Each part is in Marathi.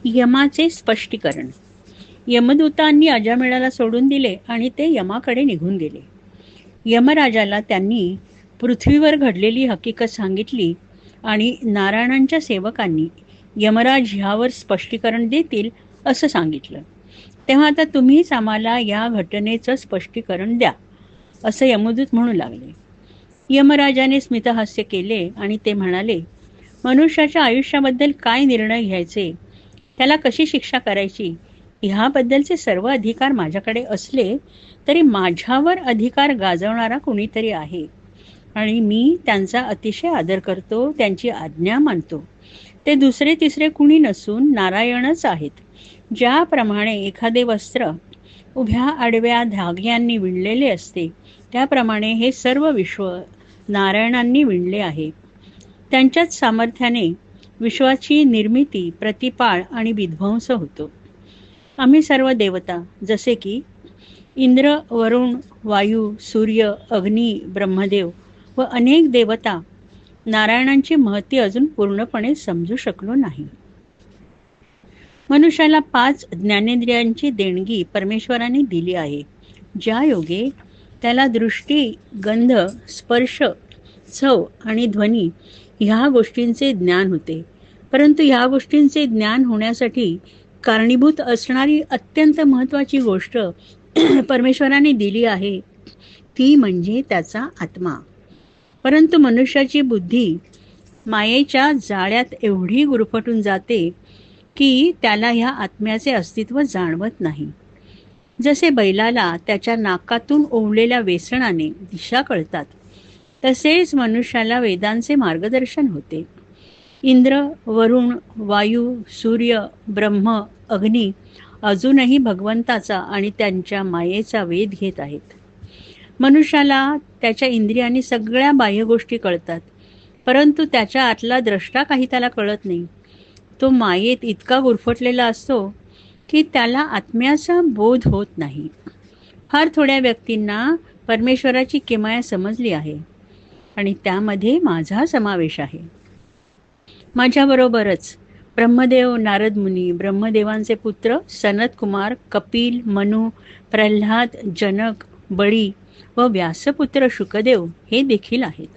यमाचे स्पष्टीकरण. यमदूतांनी अजामिळाला सोडून दिले आणि ते यमाकडे निघून गेले. यमराजाला त्यांनी पृथ्वीवर घडलेली हकीकत सांगितली आणि नारायणांच्या सेवकांनी यमराज ह्यावर स्पष्टीकरण देतील असं सांगितलं. तेव्हा आता तुम्हीच आम्हाला या घटनेचं स्पष्टीकरण द्या, असं यमदूत म्हणू लागले. यमराजाने स्मितहास्य केले आणि ते म्हणाले, मनुष्याच्या आयुष्याबद्दल काय निर्णय घ्यायचे, त्याला कशी शिक्षा करायची, ह्याबद्दलचे सर्व अधिकार माझ्याकडे असले तरी माझ्यावर अधिकार गाजवणारा कुणीतरी आहे आणि मी त्यांचा अतिशय आदर करतो, त्यांची आज्ञा मानतो. ते दुसरे तिसरे कुणी नसून नारायणच आहेत. ज्याप्रमाणे एखादे वस्त्र उभ्या आडव्या धाग्यांनी विणलेले असते, त्याप्रमाणे हे सर्व विश्व नारायणांनी विणले आहे. त्यांच्याच सामर्थ्याने विश्वाची निर्मिती, प्रतिपाळ आणि विध्वंस होतो. आम्ही सर्व देवता जसे की इंद्र, वरुण, वायू, सूर्य, अग्नी, ब्रह्मदेव व अनेक देवता नारायणांची महती अजून पूर्णपणे समजू शकलो नाही. मनुष्याला 5 ज्ञानेंद्रियांची देणगी परमेश्वराने दिली आहे, ज्या योगे त्याला दृष्टी, गंध, स्पर्श, चव आणि ध्वनी ह्या गोष्टींचे ज्ञान होते. परंतु ह्या गोष्टींचे ज्ञान होण्यासाठी कारणीभूत असणारी अत्यंत महत्त्वाची गोष्ट परमेश्वराने दिली आहे, ती म्हणजे त्याचा आत्मा. परंतु मनुष्याची बुद्धी मायेच्या जाळ्यात एवढी गुरफटून जाते की त्याला ह्या आत्म्याचे अस्तित्व जाणवत नाही. जसे बैलाला त्याच्या नाकातून ओवलेल्या वेसणाने दिशा कळतात, तसेच मनुष्याला वेदांचे मार्गदर्शन होते. इंद्र, वरुण, वायू, सूर्य, ब्रह्म, अग्नी अजूनही भगवंताचा आणि त्यांच्या मायेचा वेध घेत आहेत. मनुष्याला त्याच्या इंद्रियांनी सगळ्या बाह्य गोष्टी कळतात, परंतु त्याच्या आतला द्रष्टा काही त्याला कळत नाही. तो मायेत इतका गुरफटलेला असतो की त्याला आत्म्याचा बोध होत नाही. फार थोड्या व्यक्तींना परमेश्वराची किमया समजली आहे आणि त्यामध्ये माझा समावेश आहे. माझ्याबरोबरच ब्रह्मदेव, नारद मुनी, ब्रह्मदेवांचे पुत्र सनत कुमार, कपिल, मनु, प्रल्हाद, जनक, बळी व व्यासपुत्र शुकदेव हे देखील आहेत.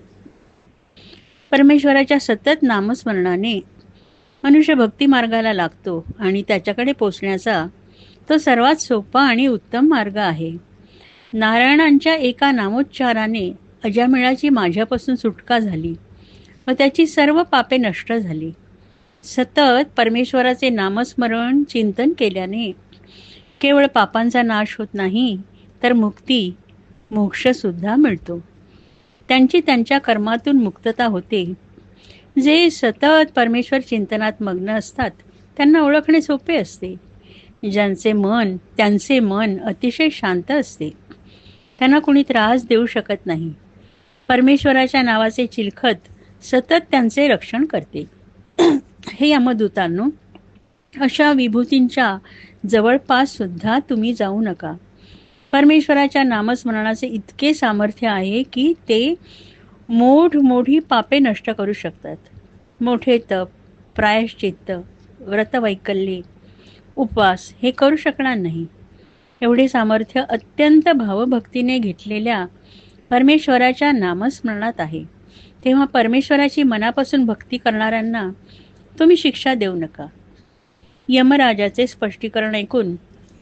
परमेश्वराच्या सतत नामस्मरणाने मनुष्य भक्ती मार्गाला लागतो आणि त्याच्याकडे पोचण्याचा तो सर्वात सोपा आणि उत्तम मार्ग आहे. नारायणांच्या एका नामोच्चाराने अजामिळाची माझ्यापासून सुटका झाली व त्याची सर्व पापे नष्ट झाली. सतत परमेश्वराचे नामस्मरण चिंतन केल्याने केवळ पापांचा नाश होत नाही, तर मुक्ती, मोक्षसुद्धा मिळतो. त्यांची त्यांच्या कर्मातून मुक्तता होते. जे सतत परमेश्वर चिंतनात मग्न असतात त्यांना ओळखणे सोपे असते. त्यांचे मन अतिशय शांत असते. त्यांना कुणी त्रास देऊ शकत नाही. परमेश्वराच्या नावाचे चिलखत सतत त्यांचे रक्षण करते. हे यमदूतांनो, अशा विभूतींच्या जवळपास सुद्धा तुम्ही जाऊ नका. परमेश्वराच्या नामस्मरणाचे इतके सामर्थ्य आहे की ते मोठी पापे नष्ट करू शकतात. मोठे तप, प्रायश्चित्त, व्रतवैकल्ये, उपवास हे करू शकणार नाही. एवढे सामर्थ्य अत्यंत भावभक्तीने घेतलेल्या परमेश्वराच्या नामस्मरणात आहे. तेव्हा परमेश्वराची मनापासून भक्ती करणाऱ्यांना तुम्ही शिक्षा देऊ नका. यमराजाचे स्पष्टीकरण ऐकून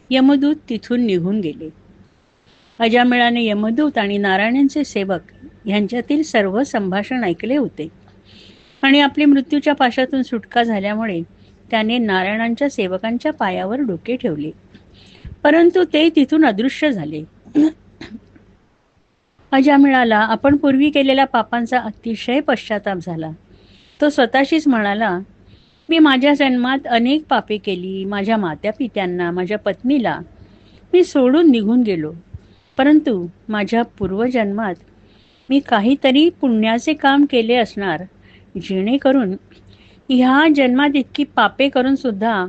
यमदूत तिथून निघून गेले. अजामिळाने यमदूत आणि नारायणांचे सेवक यांच्यातील सर्व संभाषण ऐकले होते आणि आपली मृत्यूच्या पाशातून सुटका झाल्यामुळे त्याने नारायणांच्या सेवकांच्या पायावर डोके ठेवले, परंतु ते तिथून अदृश्य झाले. अजामिळाला आपण पूर्वी केलेल्या पापांचा अतिशय पश्चाताप झाला. तो स्वतःशीच म्हणाला, मी माझ्या जन्मात अनेक पापे केली. माझ्या मातापित्यांना, माझ्या पत्नीला मी सोडून निघून गेलो, परंतु माझ्या पूर्वजन्मात मी काहीतरी पुण्याचे काम केले असणार, जेणेकरून ह्या जन्मात इतकी पापे करून सुद्धा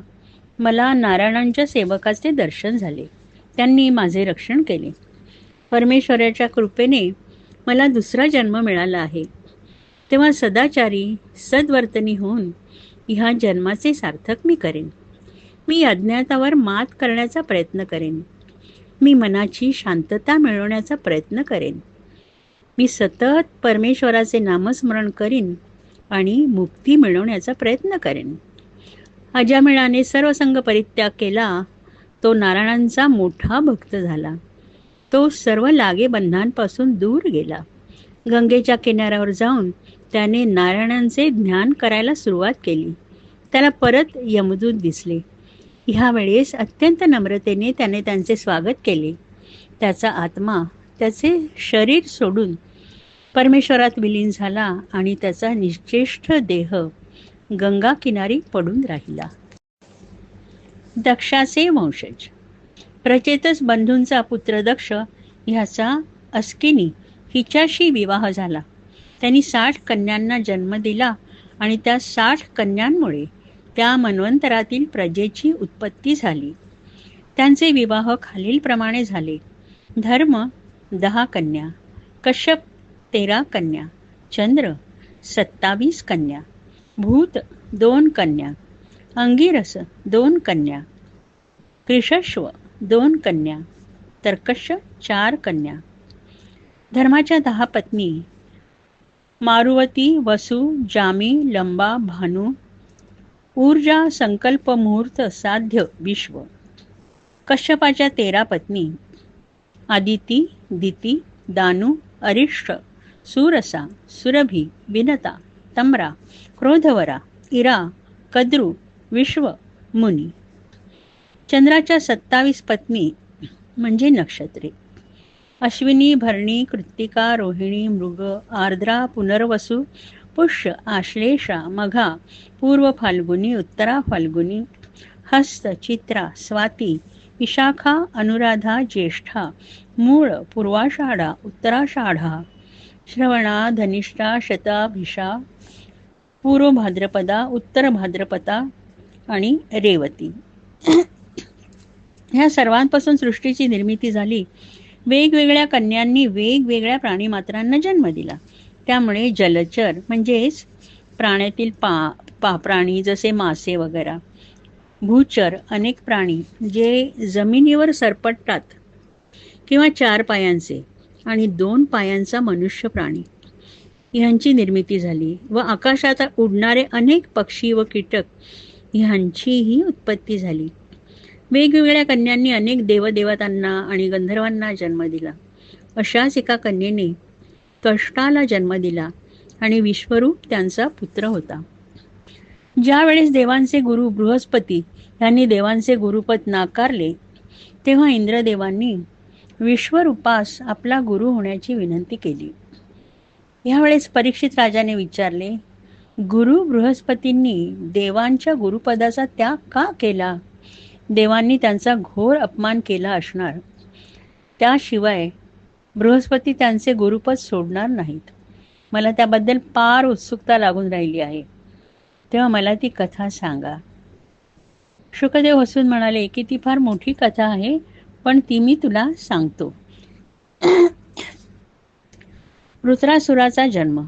मला नारायणांच्या सेवकाचे दर्शन झाले. त्यांनी माझे रक्षण केले. परमेश्वराच्या कृपेने मला दुसरा जन्म मिळाला आहे. तेव्हा सदाचारी, सद्वर्तनी होऊन ह्या जन्माचे सार्थक मी करेन. मी अज्ञातावर मात करण्याचा प्रयत्न करेन. मी मनाची शांतता मिळवण्याचा प्रयत्न करेन. मी सतत परमेश्वराचे नामस्मरण करीन आणि मुक्ती मिळवण्याचा प्रयत्न करेन. अजामिळाने सर्व संग परित्याग केला. तो नारायणांचा मोठा भक्त झाला. तो सर्व लागे बंधांपासून दूर गेला. गंगेच्या किनाऱ्यावर जाऊन त्याने नारायणांचे ध्यान करायला सुरुवात केली. त्याला परत यमदूत दिसले. ह्या वेळेस अत्यंत नम्रतेने त्याने त्यांचे स्वागत केले. त्याचा आत्मा त्याचे शरीर सोडून परमेश्वरात विलीन झाला आणि त्याचा निश्चेष्ट देह गंगा किनारी पडून राहिला. दक्षाचे वंशज. प्रचेतस बंधूंचा पुत्र दक्ष ह्याचा अस्किनी हिच्याशी विवाह झाला. त्यांनी 60 कन्यांना जन्म दिला आणि त्या 60 कन्यांमुळे त्या मन्वंतरातील प्रजेची उत्पत्ती झाली. त्यांचे विवाह खालीलप्रमाणे झाले. धर्म 10 कन्या, कश्यप 13 कन्या, चंद्र 27 कन्या, भूत 2 कन्या, अंगिरस 2 कन्या, कृषश्व 2 कन्या, तर्कश 4 कन्या. धर्माच्या 10 पत्नी मारुवती, वसु, जामी, लंबा, भानू, ऊर्जा, संकल्प, मुहूर्त, साध्य, विश्व. कश्यपाच्या 13 पत्नी आदिती, दिती, दानू, अरिष्ट, सुरसा, सुरभी, विनता, तम्रा, क्रोधवरा, इरा, कद्रू, विश्व, मुनी. चंद्राच्या 27 पत्नी म्हणजे नक्षत्रे अश्विनी, भरणी, कृत्तिका, रोहिणी, मृग, आर्द्रा, पुनर्वसु, पुष्य, आश्लेषा, मघा, पूर्व फाल्गुनी, उत्तरा फाल्गुनी, हस्त, चित्रा, स्वाती, विशाखा, अनुराधा, ज्येष्ठा, मूळ, पूर्वाषाढा, उत्तराषाढा, श्रवणा, धनिष्ठा, शताभिषा, पूर्व भाद्रपदा, उत्तर भाद्रपदा आणि रेवती. ह्या सर्वांपासून सृष्टीची निर्मिती झाली. वेगवेगळ्या कन्यांनी वेगवेगळ्या प्राणीमात्रांना जन्म दिला. त्यामुळे जलचर म्हणजेच प्राण्यातील प्राणी जसे मासे वगैरे, भूचर अनेक प्राणी जे जमिनीवर सरपटतात किंवा 4 पायांचे आणि 2 पायांचा मनुष्य प्राणी ह्यांची निर्मिती झाली व आकाशात उडणारे अनेक पक्षी व कीटक ह्यांचीही उत्पत्ती झाली. वेगवेगळ्या कन्यांनी अनेक देवदेवतांना आणि गंधर्वांना जन्म दिला. अशाच एका कन्येने कष्टाला जन्म दिला आणि विश्वरूप त्यांचा पुत्र होता. ज्या वेळेस देवांचे गुरु बृहस्पती यांनी देवांचे गुरुपद नाकारले तेव्हा इंद्रदेवांनी विश्वरूपास आपला गुरु होण्याची विनंती केली. यावेळेस परीक्षित राजाने विचारले, गुरु बृहस्पतींनी देवांच्या गुरुपदाचा त्याग का केला? देवांनी त्यांचा घोर अपमान केला असणार. त्याशिवाय बृहस्पती त्यांचे गुरुपद सोडणार नाहीत. मला त्याबद्दल फार उत्सुकता लागून राहिली आहे. तेव्हा मला ती कथा सांगा. शुकदेव हसून म्हणाले की ती फार मोठी कथा आहे, पण ती मी तुला सांगतो. वृत्रासुराचा जन्म.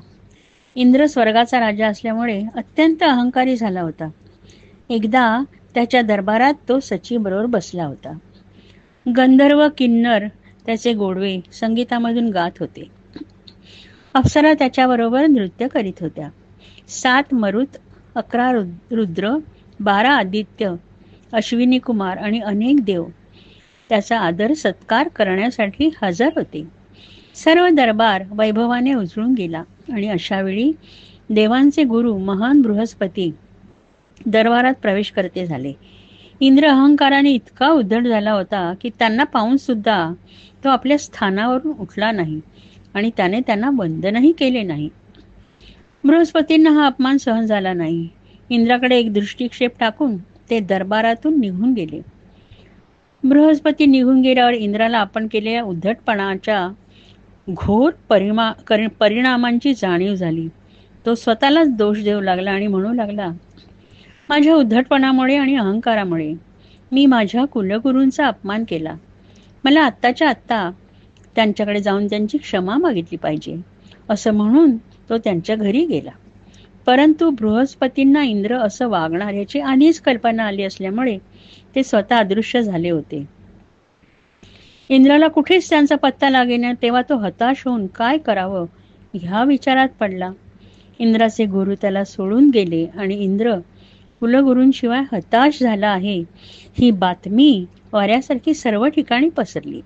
इंद्र स्वर्गाचा राजा असल्यामुळे अत्यंत अहंकारी झाला होता. एकदा त्याच्या दरबारात तो सचीबरोबर बसला होता. गंधर्व किन्नर त्याचे गोडवे संगीतामधून गात होते. अप्सरा त्याच्याबरोबर नृत्य करीत होत्या. 7 मरुत, 11 रुद्र, 12 आदित्य, अश्विनी कुमार आणि अनेक देव त्याचा आदर सत्कार करण्यासाठी हजर होते. सर्व दरबार वैभवाने उजळून गेला आणि अशावेळी देवांचे गुरु महान बृहस्पती दरबारात प्रवेश करते झाले. इंद्र अहंकाराने इतका उद्धट झाला होता की त्यांना पाहून सुद्धा तो आपल्या स्थानावरून उठला नाही आणि त्याने त्यांना वंदनही केले नाही. बृहस्पतींना हा अपमान सहन झाला नाही. इंद्राकडे एक दृष्टिक्षेप टाकून ते दरबारातून निघून गेले. बृहस्पती निघून गेल्यावर इंद्राला आपण केलेल्या उद्धटपणाच्या घोर परिणामांची जाणीव झाली. तो स्वतःलाच दोष देऊ लागला आणि म्हणू लागला, माझ्या उद्धटपणामुळे आणि अहंकारामुळे मी माझ्या कुलगुरूंचा अपमान केला. मला आत्ताच्या आत्ता त्यांच्याकडे जाऊन त्यांची क्षमा मागितली पाहिजे. असं म्हणून तो त्यांच्या घरी गेला. परंतु बृहस्पतींना इंद्र असं वागणार याची आधीच कल्पना आली असल्यामुळे ते स्वतः अदृश्य झाले होते. इंद्राला कुठेच त्यांचा पत्ता लागेना, तेव्हा तो हताश होऊन काय करावं ह्या विचारात पडला. इंद्राचे गुरु त्याला सोडून गेले आणि इंद्र कुलगुरूंशिवाय हताश झाला आहे ही बातमी वाऱ्यासारखी सर्व ठिकाणी पसरली.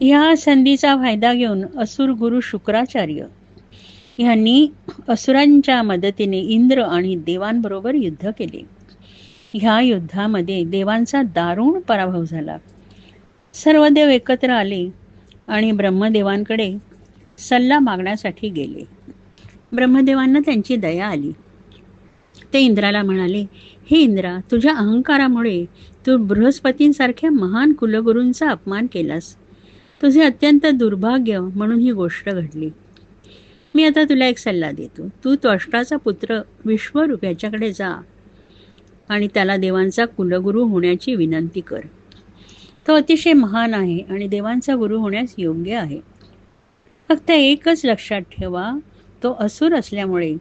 ह्या संधीचा फायदा घेऊन असुर गुरु शुक्राचार्य ह्यांनी असुरांच्या मदतीने इंद्र आणि देवांबरोबर युद्ध केले. ह्या युद्धामध्ये देवांचा दारुण पराभव झाला. सर्व देव एकत्र आले आणि ब्रह्मदेवांकडे सल्ला मागण्यासाठी गेले. ब्रह्मदेवांना त्यांची दया आली. ते इंद्राला म्हणाले, हे इंद्रा, तुझ्या अहंकारामुळे तू बृहस्पतींसारख्या महान कुलगुरूंचा अपमान केलास. तुझे अत्यंत दुर्भाग्य म्हणून ही गोष्ट घडली. मी आता तुला एक सल्ला देतो. तू त्वष्टाचा पुत्र विश्वरूप याच्याकडे जा आणि त्याला देवांचा कुलगुरू होण्याची विनंती कर. तो अतिशय महान आहे आणि देवांचा गुरु होण्यास योग्य आहे. फक्त एकच लक्षात ठेवा, तो असुर असल्यामुळे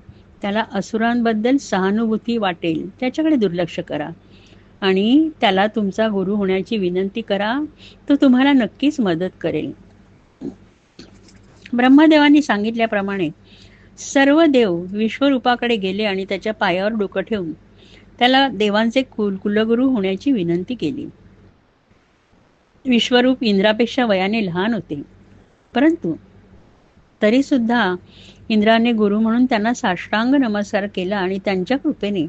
त्याला असुरांबद्दल सहानुभूती वाटेल, त्याच्याकडे दुर्लक्ष करा आणि त्याला तुमचा गुरु होण्याची विनंती करा. तो तुम्हाला नक्कीच मदत करेल. ब्रह्मदेवांनी सांगितल्याप्रमाणे सर्व देव विश्वरूपाकडे गेले आणि त्याच्या पायावर डोकं ठेवून त्याला देवांचे कुलगुरू होण्याची विनंती केली. विश्वरूप इंद्रापेक्षा वयाने लहान होते, परंतु तरी सुद्धा इंद्राने गुरु म्हणून त्यांना साष्टांग नमस्कार केला आणि त्यांच्या कृपेने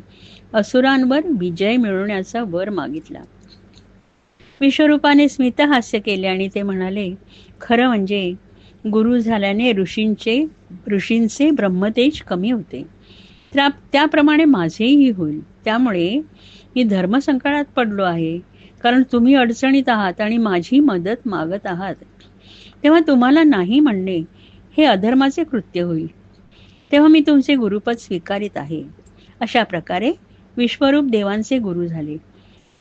असुरांवर विजय मिळवण्याचा वर मागितला. विश्वरूपाने स्मितहास्य केले आणि ते म्हणाले, खरं म्हणजे गुरु झाल्याने ऋषींचे ब्रह्मतेज कमी होते. त्याप्रमाणे माझेही होईल. त्यामुळे मी धर्मसंकटात पडलो आहे, कारण तुम्ही अडचणीत आहात आणि माझी मदत मागत आहात. तेव्हा तुम्हाला नाही म्हणणे हे अधर्माचे कृत्य होईल. तेव्हा मी तुमचे गुरुपद स्वीकारित आहे. अशा प्रकारे विश्वरूप देवांचे गुरु झाले.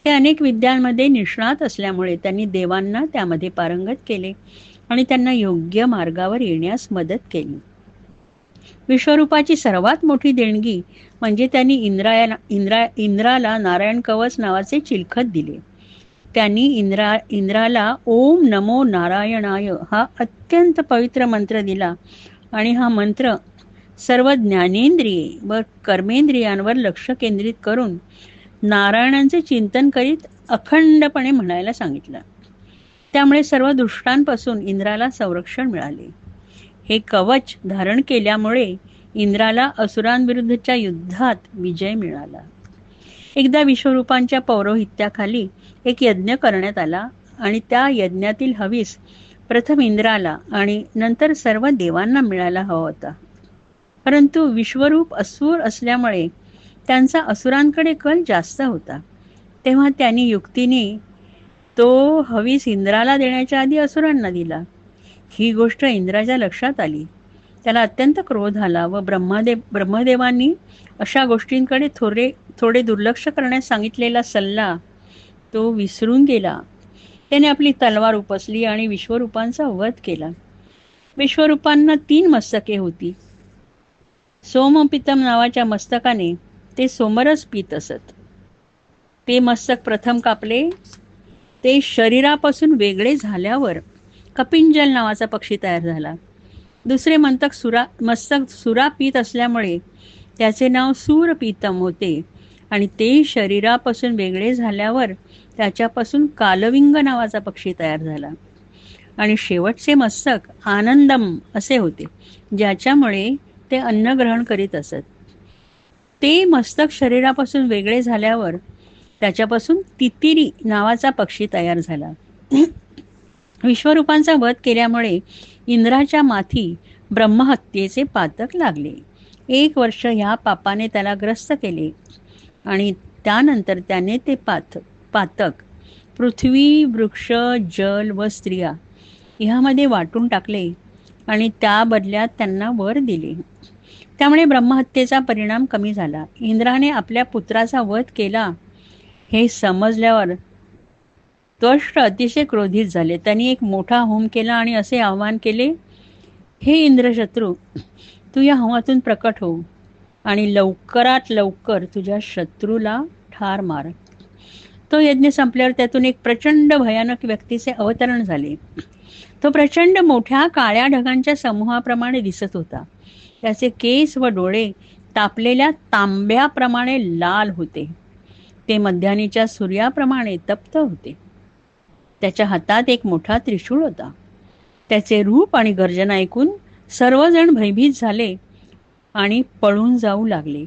ते अनेक विद्यांमध्ये निष्णात असल्यामुळे त्यांनी देवांना त्यामध्ये पारंगत केले आणि त्यांना योग्य मार्गावर येण्यास मदत केली. विश्वरूपाची सर्वात मोठी देणगी म्हणजे त्यांनी इंद्राला नारायण कवच नावाचे चिलखत दिले. त्यांनी इंद्राला ओम नमो नारायणाय हा अत्यंत पवित्र मंत्र दिला आणि हा मंत्र सर्व ज्ञानेंद्रिये व कर्मेंद्रियांवर लक्ष केंद्रित करून नारायणांचे चिंतन करीत अखंडपणे म्हणायला सांगितलं. त्यामुळे सर्व दुष्टांपासून इंद्राला संरक्षण मिळाले. हे कवच धारण केल्यामुळे इंद्राला असुरांविरुद्धच्या युद्धात विजय मिळाला. एकदा विश्वरूपांच्या पौरोहित्याखाली एक यज्ञ करण्यात आला आणि त्या यज्ञातील हविस प्रथम इंद्राला आणि नंतर सर्व देवांना मिळायला हवा होता. परंतु विश्वरूप असुर असल्यामुळे त्यांचा असुरांकडे कल जास्त होता. तेव्हा त्यांनी युक्तीने तो हविस इंद्राला देण्याच्या आधी असुरांना दिला. ही गोष्ट इंद्राच्या लक्षात आली. त्याला अत्यंत क्रोध आला व ब्रह्मदेवांनी अशा गोष्टींकडे थोडे दुर्लक्ष करण्यास सांगितलेला सल्ला तो विसरून गेला. त्याने आपली तलवार उपसली आणि विश्वरूपांचा वध केला. विश्वरूपांना 3 मस्तके होती. सोमपितम नावाच्या मस्तकाने ते सोमरस पित असत. ते मस्तक प्रथम कापले. ते शरीरापासून वेगळे झाल्यावर कपिंजल नावाचा पक्षी तयार झाला. दुसरे मस्तक सुरा पीत असल्यामुळे त्याचे नाव सूरपीतम होते आणि ते शरीरापासून वेगळे झाल्यावर त्याच्यापासून कालविंग नावाचा पक्षी तयार झाला. आणि शेवटचे मस्तक आनंदम असे होते, ज्याच्यामुळे ते अन्न ग्रहण करीत असत. ते मस्तक शरीरापासून वेगळे झाल्यावर त्याच्यापासून तितिरी नावाचा पक्षी तयार झाला. विश्वरूपांचा वध केल्यामुळे इंद्राच्या माथी ब्रह्महत्येचे पातक लागले. 1 वर्ष ह्या पापाने त्याला ग्रस्त केले आणि त्यानंतर त्याने ते पातक पृथ्वी, वृक्ष, जल व स्त्रिया ह्यामध्ये वाटून टाकले आणि त्या बदल्यात त्यांना वर दिले. त्यामुळे ब्रह्महत्येचा परिणाम कमी झाला. इंद्राने आपल्या पुत्राचा वध केला हे समजल्यावर त्वष्ट अतिशय क्रोधित झाले. त्यांनी एक मोठा होम केला आणि असे आवाहन केले, हे इंद्रशत्रू, तू या होमातून प्रकट हो. आणि लवकरात लवकर तुझ्या शत्रूला ठार मार. तो यज्ञ संपल्यावर त्यातून एक प्रचंड भयानक व्यक्तीचे अवतरण झाले. तो प्रचंड मोठ्या काळ्या ढगांच्या समूहाप्रमाणे दिसत होता. त्याचे केस व डोळे तापलेल्या तांब्याप्रमाणे लाल होते. ते मध्यानीच्या सूर्याप्रमाणे तप्त होते. त्याच्या हातात एक मोठा त्रिशूळ होता. त्याचे रूप आणि गर्जना ऐकून सर्वजण भयभीत झाले आणि पळून जाऊ लागले.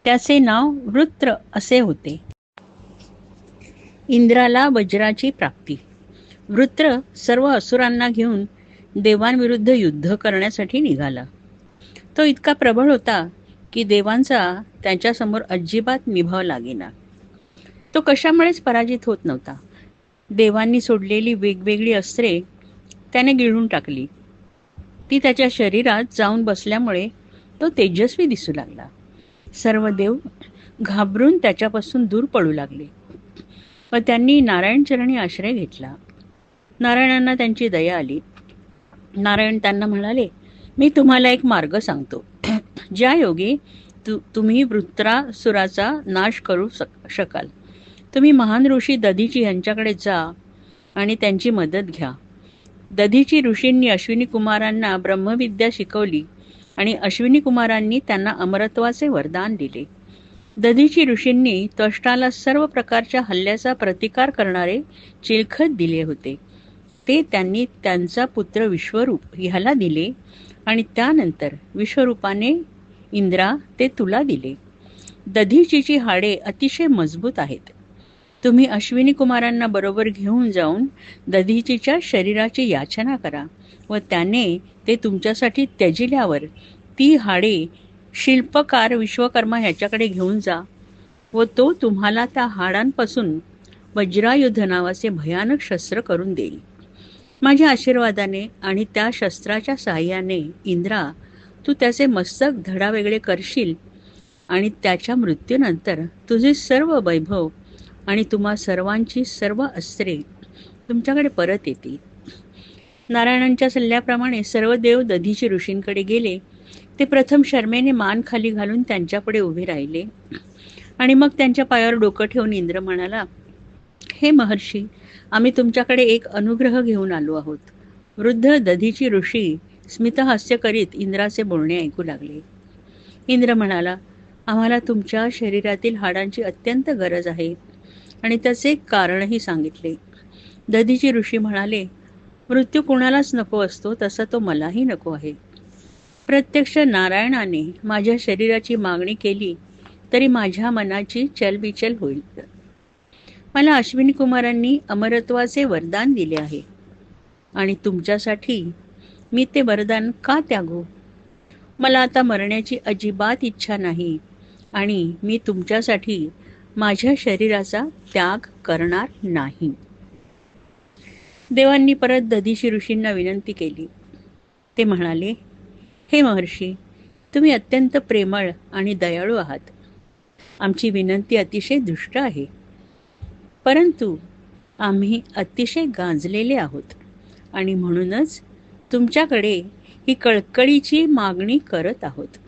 त्याचे नाव वृत्र असे होते. इंद्राला वज्राची प्राप्ती. वृत्र सर्व असुरांना घेऊन देवांविरुद्ध युद्ध करण्यासाठी निघाला. तो इतका प्रबळ होता की देवांचा त्याच्यासमोर अजिबात निभाव लागेना. तो कशामुळेच पराजित होत नव्हता. देवांनी सोडलेली वेगवेगळी अस्त्रे त्याने गिळून टाकली. ती त्याच्या शरीरात जाऊन बसल्यामुळे तो तेजस्वी दिसू लागला. सर्व देव घाबरून त्याच्यापासून दूर पळू लागले व त्यांनी नारायण चरणी आश्रय घेतला. नारायणांना त्यांची दया आली. नारायण त्यांना म्हणाले, मी तुम्हाला एक मार्ग सांगतो. ज्या योगी तुम्ही वृत्रासुराचा नाश करू शकाल. तुम्ही महान ऋषी दधीची यांच्याकडे जा आणि त्यांची मदत घ्या. दधीची ऋषींनी अश्विनी कुमारांना ब्रह्मविद्या शिकवली आणि अश्विनी कुमारांनी त्यांना अमरत्वाचे वरदान दिले. दधीची ऋषींनी त्वष्टाला सर्व प्रकारच्या हल्ल्याचा प्रतिकार करणारे चिलखत दिले होते. ते त्यांनी त्यांचा पुत्र विश्वरूप ह्याला दिले आणि त्यानंतर विश्वरूपाने इंद्रा ते तुला दिले. दधीचीची हाडे अतिशय मजबूत आहेत. तुम्ही अश्विनी कुमारांना बरोबर घेऊन जाऊन दधीचीच्या शरीराची याचना करा व त्याने ते तुमच्यासाठी त्यजिल्यावर ती हाडे शिल्पकार विश्वकर्मा ह्याच्याकडे घेऊन जा व तो तुम्हाला त्या हाडांपासून वज्रायुध नावाचे भयानक शस्त्र करून देईल. माझ्या आशीर्वादाने आणि त्या शस्त्राच्या साहाय्याने इंद्रा, तू त्याचे मस्तक धडावेगळे करशील आणि त्याच्या मृत्यूनंतर तुझे सर्व वैभव आणि तुम्हा सर्वांची सर्व अस्त्रे तुमच्याकडे परत येतील. नारायणांच्या सल्ल्याप्रमाणे सर्व देव दधीची ऋषींकडे गेले. ते प्रथम शर्मेने मान खाली घालून त्यांच्यापुढे उभे राहिले आणि मग त्यांच्या पायावर डोकं ठेवून इंद्र म्हणाला, हे महर्षी, आम्ही तुमच्याकडे एक अनुग्रह घेऊन आलो आहोत. वृद्ध दधीची ऋषी स्मितहास्य करीत इंद्राचे बोलणे ऐकू लागले. इंद्र म्हणाला, आम्हाला तुमच्या शरीरातील हाडांची अत्यंत गरज आहे आणि त्याचे कारणही सांगितले. दधीची ऋषी म्हणाले, मृत्यू कोणालाच नको असतो तसा तो मलाही नको आहे. प्रत्यक्ष नारायणाने माझ्या शरीराची मागणी केली तरी माझ्या मनाची चलबिचल होईल. मला अश्विनी कुमारांनी अमरत्वाचे वरदान दिले आहे आणि तुमच्यासाठी मी ते वरदान का त्यागू? मला आता मरण्याची अजिबात इच्छा नाही आणि मी तुमच्यासाठी माझ्या शरीराचा त्याग करणार नाही. देवांनी परत दधीची ऋषींना विनंती केली. ते म्हणाले, हे महर्षी, तुम्ही अत्यंत प्रेमळ आणि दयाळू आहात. आमची विनंती अतिशय दुष्ट आहे, परंतु आम्ही अतिशय गांजलेले आहोत आणि म्हणूनच तुमच्याकडे ही कळकळीची मागणी करत आहोत.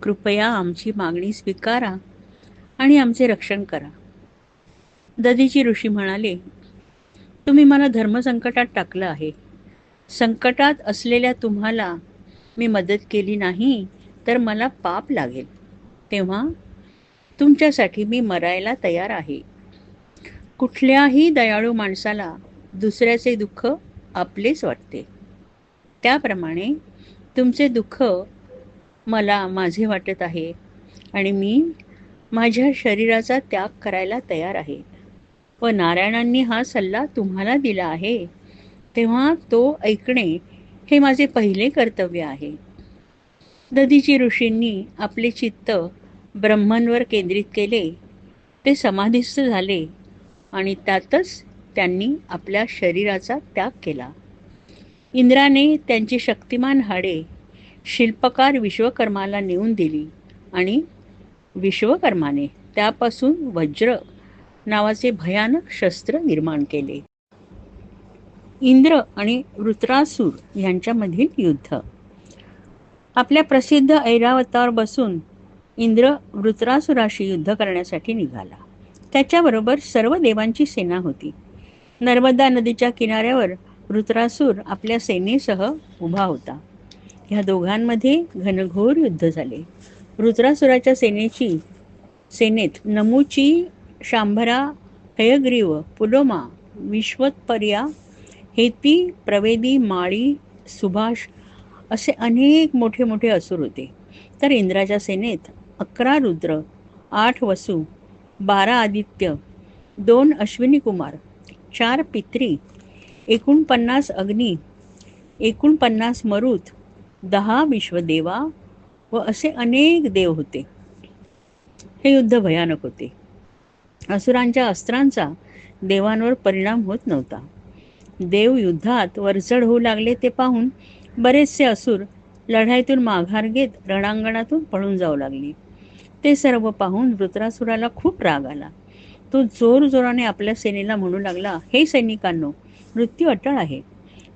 कृपया आमची मागणी स्वीकारा आणि आमचे रक्षण करा. दधीची ऋषी म्हणाले, तुम्ही मला धर्मसंकटात टाकलं आहे. संकटात असलेल्या तुम्हाला मी मदत केली नाही तर मला पाप लागेल. तेव्हा तुमच्यासाठी मी मरायला तयार आहे. कुठल्याही दयाळू माणसाला दुसऱ्याचे दुःख आपलेच वाटते. त्याप्रमाणे तुमचे दुःख मला माझे वाटत आहे आणि मी माझ्या शरीराचा त्याग करायला तयार आहे व नारायणांनी हा सल्ला तुम्हाला दिला आहे तेव्हा तो ऐकणे हे माझे पहिले कर्तव्य आहे. दधीची ऋषींनी आपले चित्त ब्रह्मांवर केंद्रित केले. ते समाधिस्थ झाले आणि त्यातच त्यांनी आपल्या शरीराचा त्याग केला. इंद्राने त्यांची शक्तिमान हाडे शिल्पकार विश्वकर्माला नेऊन दिली आणि विश्वकर्माने त्यापासून वज्र नावाचे भयानक शस्त्र निर्माण केले. इंद्र आणि वृत्रासूर यांच्यामधील युद्ध. आपल्या प्रसिद्ध ऐरावतावर बसून इंद्र वृत्रासुराशी युद्ध करण्यासाठी निघाला. त्याच्याबरोबर सर्व देवांची सेना होती. नर्मदा नदीच्या किनाऱ्यावर वृत्रासूर आपल्या सेनेसह उभा होता. ह्या दोघांमध्ये घनघोर युद्ध झाले. वृत्रासुराच्या सेनेत नमुची, शांभरा, हयग्रीव, पुलोमा, विश्वत्पर्या, हेती, प्रवेदी, माळी, सुभाष असे अनेक मोठे मोठे असुर होते. तर इंद्राच्या सेनेत 11 रुद्र, 8 वसु, 12 आदित्य, 2 अश्विनी कुमार, 4 पित्री, 49 अग्नी, 49 मरुत, 10 विश्वदेवा व असे अनेक देव होते. हे युद्ध भयानक होते. असुरांच्या अस्त्रांचा देवांवर परिणाम होत नव्हता. देव युद्धात वरचढ होऊ लागले ते पाहून बरेचसे असुर लढाईतून माघार घेत रणांगणातून पळून जाऊ लागले. ते सर्व पाहून वृत्रासुराला खूप राग आला. तो जोरजोराने आपल्या सेनेला म्हणू लागला, हे सैनिकांनो, मृत्यू अटळ आहे.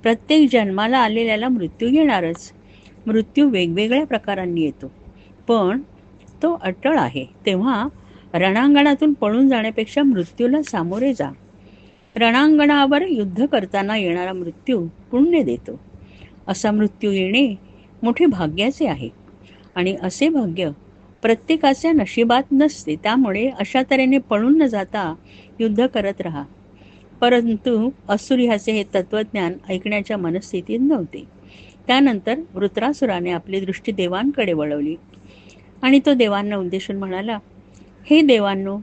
प्रत्येक जन्माला आलेल्याला मृत्यू येणारच. मृत्यू वेगवेगळ्या प्रकारांनी येतो, पण तो अटळ आहे. तेव्हा रणांगणातून पळून जाण्यापेक्षा मृत्यूला सामोरे जा. रणांगणावर युद्ध करताना येणारा मृत्यू पुण्य देतो. असा मृत्यू येणे मोठे भाग्याचे आहे आणि असे भाग्य प्रत्येकाच्या नशिबात नसते. त्यामुळे अशा तऱ्हेने पळून न जाता युद्ध करत राहा. परंतु असुर ह्याचे हे तत्वज्ञान ऐकण्याच्या मनस्थितीत नव्हते. त्यानंतर वृत्रासुराने आपली दृष्टी देवांकडे वळवली आणि तो देवांना उद्देशून म्हणाला, हे देवांनो,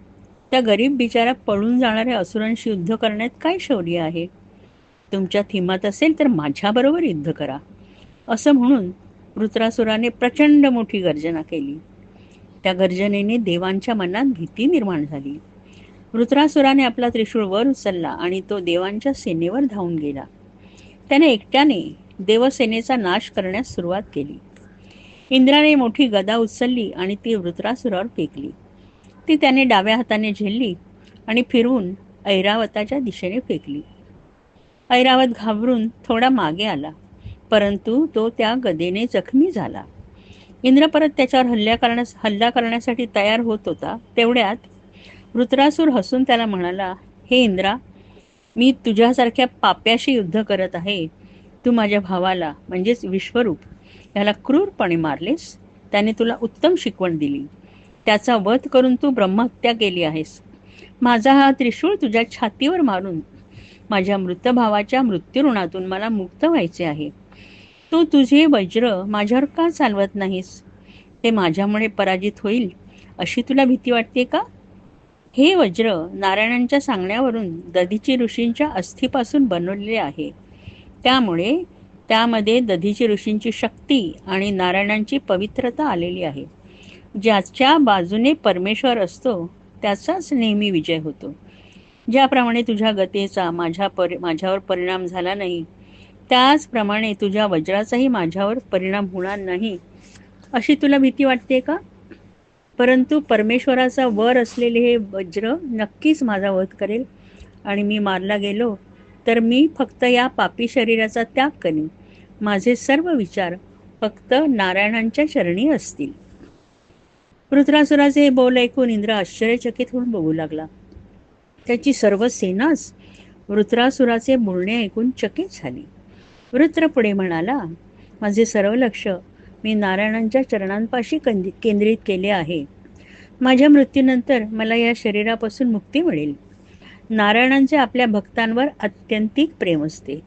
त्या गरीब बिचारा पळून जाणाऱ्या असुरांशी युद्ध करण्यात काय शौर्य आहे? तुमच्या हिम्मत असेल तर माझ्याबरोबर युद्ध करा. असं म्हणून वृत्रासुराने प्रचंड मोठी गर्जना केली. त्या गर्जनेने देवांच्या मनात भीती निर्माण झाली. वृत्रासुराने आपला त्रिशूळ वर उचलला आणि तो देवांच्या सेनेवर धावून गेला. त्याने एकट्याने देवसेनेचा नाश करण्यास सुरुवात केली. इंद्राने मोठी गदा उचलली आणि ती वृत्रासुरावर फेकली. ती त्याने डाव्या हाताने झेलली आणि फिरवून ऐरावताच्या दिशेने फेकली. ऐरावत घाबरून थोडा मागे आला, परंतु तो त्या गदेने जखमी झाला. इंद्र परत त्याच्यावर हल्ला करण्यासाठी तयार होत होता. तेवढ्यात वृत्रासूर हसून त्याला म्हणाला, हे इंद्रा, मी तुझ्यासारख्या पाप्याशी युद्ध करत आहे. तू माझ्या भावाला म्हणजेच विश्वरूप याला क्रूरपणे मारलेस. त्याने तुला उत्तम शिकवण दिली. त्याचा वध करून तू ब्रह्महत्या केली आहेस. माझा हा त्रिशूळ तुझ्या छातीवर मारून माझ्या मृत भावाच्या मृत्यूऋणातून मला मुक्त व्हायचे आहे. तू तुझे वज्र माझ्यावर का चालवत नाहीस? ते माझ्यामुळे पराजित होईल अशी तुला भीती वाटते का? हे वज्र नारायणांच्या सांगण्यावरून दधीची ऋषींच्या अस्थीपासून बनवलेले आहे. त्यामुळे त्यामध्ये दधीची ऋषींची शक्ती आणि नारायणांची पवित्रता आलेली आहे. ज्याच्या बाजूने परमेश्वर असतो त्याचाच नेहमी विजय होतो. ज्याप्रमाणे तुझ्या गतेचा माझ्यावर परिणाम झाला नाही, त्याचप्रमाणे तुझ्या वज्राचाही माझ्यावर परिणाम होणार नाही अशी तुला भीती वाटते का? परंतु परमेश्वराचा वर असलेले हे वज्र नक्कीच माझा वध करेल आणि मी मारला गेलो तर मी फक्त या पापी शरीराचा त्याग करीन. माझे सर्व विचार फक्त नारायणांच्या चरणी असतील. वृत्रासुराचे हे बोल ऐकून इंद्र आश्चर्यचकित होऊन बघू लागला. त्याची सर्व सेनाच वृत्रासुराचे बोलणे ऐकून चकित झाली. वृत्र पुढे म्हणाला, माझे सर्व लक्ष मी नारायणांच्या चरणांपाशी केंद्रित केले आहे. माझ्या मृत्यूनंतर मला या शरीरापासून मुक्ती मिळेल. नारायणांचे आपल्या भक्तांवर अत्यंतिक प्रेम असते.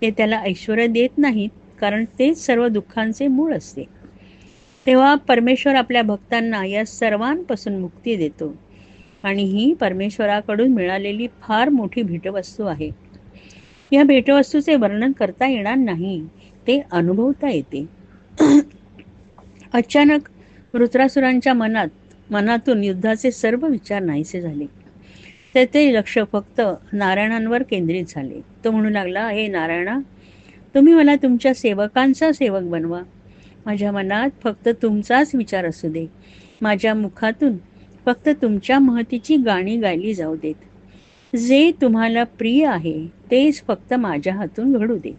ते त्याला ऐश्वर्य देत नाहीत, कारण तेच सर्व दुःखांचे मूळ असते. तेव्हा परमेश्वर आपल्या भक्तांना या सर्वांपासून मुक्ती देतो आणि ही परमेश्वराकडून मिळालेली फार मोठी भेटवस्तू आहे. या भेटवस्तूचे वर्णन करता येणार नाही, ते अनुभवता येते. अचानक वृत्रासुरांच्या मनातून युद्धाचे सर्व विचार नाहीसे झाले. त्याचे लक्ष फक्त नारायणांवर केंद्रित झाले. तो म्हणू लागला, हे नारायणा, तुम्ही मला तुमच्या सेवकांचा सेवक बनवा. माझ्या मनात फक्त तुमचाच विचार असू दे. माझ्या मुखातून फक्त तुमच्या महतीची गाणी गायली जाऊ देत. जे तुम्हाला प्रिय आहे तेच फक्त माझ्या हातून घडू दे.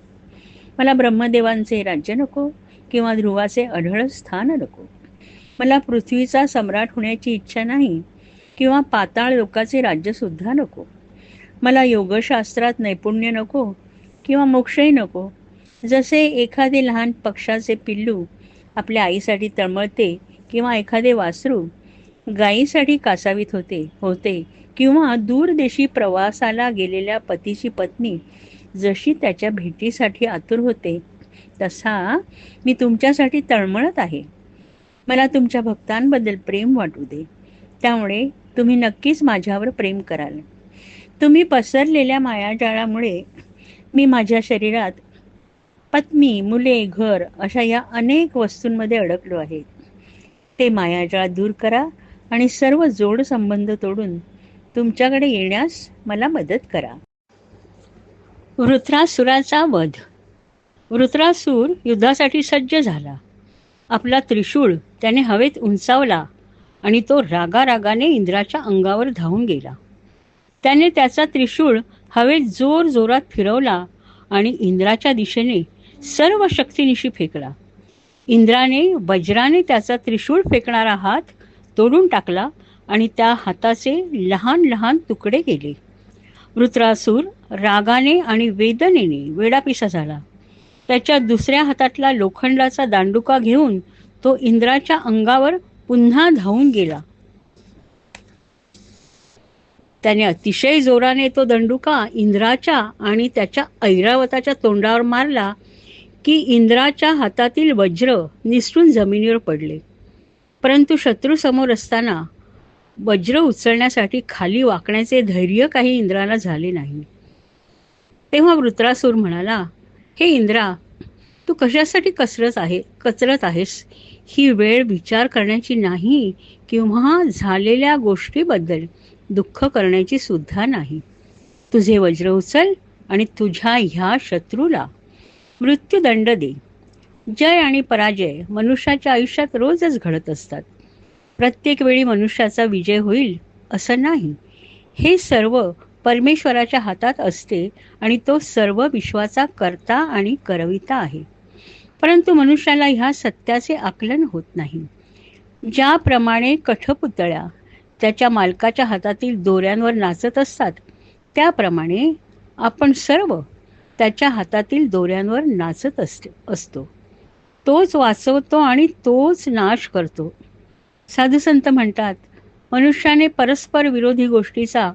मला ब्रह्मदेवांचे राज्य नको किंवा ध्रुवाचे अढळ स्थान नको. मला पृथ्वीचा सम्राट होण्याची इच्छा नाही किंवा पाताळ लोकाचे राज्यसुद्धा नको. मला योगशास्त्रात नैपुण्य नको किंवा मोक्षही नको. जसे एखादे लहान पक्षाचे पिल्लू आपल्या आईसाठी तळमळते किंवा एखादे वासरू गायीसाठी कासावीत होते किंवा दूरदेशी प्रवासाला गेलेल्या पतीची पत्नी जशी त्याच्या भेटीसाठी आतुर होते, तसा मी तुमच्यासाठी तळमळत आहे. मला तुमच्या भक्तांबद्दल प्रेम वाटू दे. त्यामुळे तुम्ही नक्कीच माझ्यावर प्रेम कराल. तुम्ही पसरलेल्या मायाजाळामुळे मी माझ्या शरीरात पत्नी, मुले, घर अशा या अनेक वस्तूंमध्ये अडकलो आहे. ते मायाजाळ दूर करा आणि सर्व जोड संबंध तोडून तुमच्याकडे येण्यास मला मदत करा. वृत्रासुराचा वध. वृत्रासूर युद्धासाठी सज्ज झाला. आपला त्रिशूळ त्याने हवेत उंचावला आणि तो रागारागाने इंद्राच्या अंगावर धावून गेला. त्याने त्याचा त्रिशूळ हवेत जोर जोरात फिरवला आणि इंद्राच्या दिशेने सर्व शक्तीनिशी फेकला. इंद्राने वज्राने त्याचा त्रिशूळ फेकणारा हात तोडून टाकला आणि त्या हाताचे लहान लहान तुकडे केले. वृत्रासूर रागाने आणि वेदनेने वेडापिसा झाला. त्याच्या दुसऱ्या हातातला लोखंडाचा दांडुका घेऊन तो इंद्राच्या अंगावर पुन्हा धावून गेला. त्याने अतिशय जोराने तो दंडुका इंद्राच्या आणि त्याच्या ऐरावताच्या तोंडावर मारला की इंद्राच्या हातातील वज्र निसटून जमिनीवर पडले. परंतु शत्रू समोर असताना वज्र उचलण्यासाठी खाली वाकण्याचे धैर्य काही इंद्राला झाले नाही. तेव्हा वृत्रासूर म्हणाला, हे इंद्रा, तू कशासाठी कचरत आहेस? ही वेळ विचार करण्याची नाही किंवा झालेल्या गोष्टीबद्दल दुःख करण्याची सुद्धा नाही. तुझे वज्र उचल आणि तुझ्या ह्या शत्रूला मृत्यूदंड दे. जय आणि पराजय मनुष्याच्या आयुष्यात रोजच घडत असतात. प्रत्येक वेळी मनुष्याचा विजय होईल असं नाही. हे सर्व परमेश्वराच्या हातात असते आणि तो सर्व विश्वाचा कर्ता आणि करविता आहे. परंतु मनुष्याला ह्या सत्याचे आकलन होत नाही. ज्याप्रमाणे कठपुतळ्या त्याच्या मालकाच्या हातातील दोऱ्यांवर नाचत असतात, त्याप्रमाणे आपण सर्व त्याच्या हातातील दोऱ्यांवर नाचत असतो. तोच वाचवतो आणि तोच नाश करतो. साधुसंत म्हणतात, मनुष्याने परस्पर विरोधी गोष्टीचा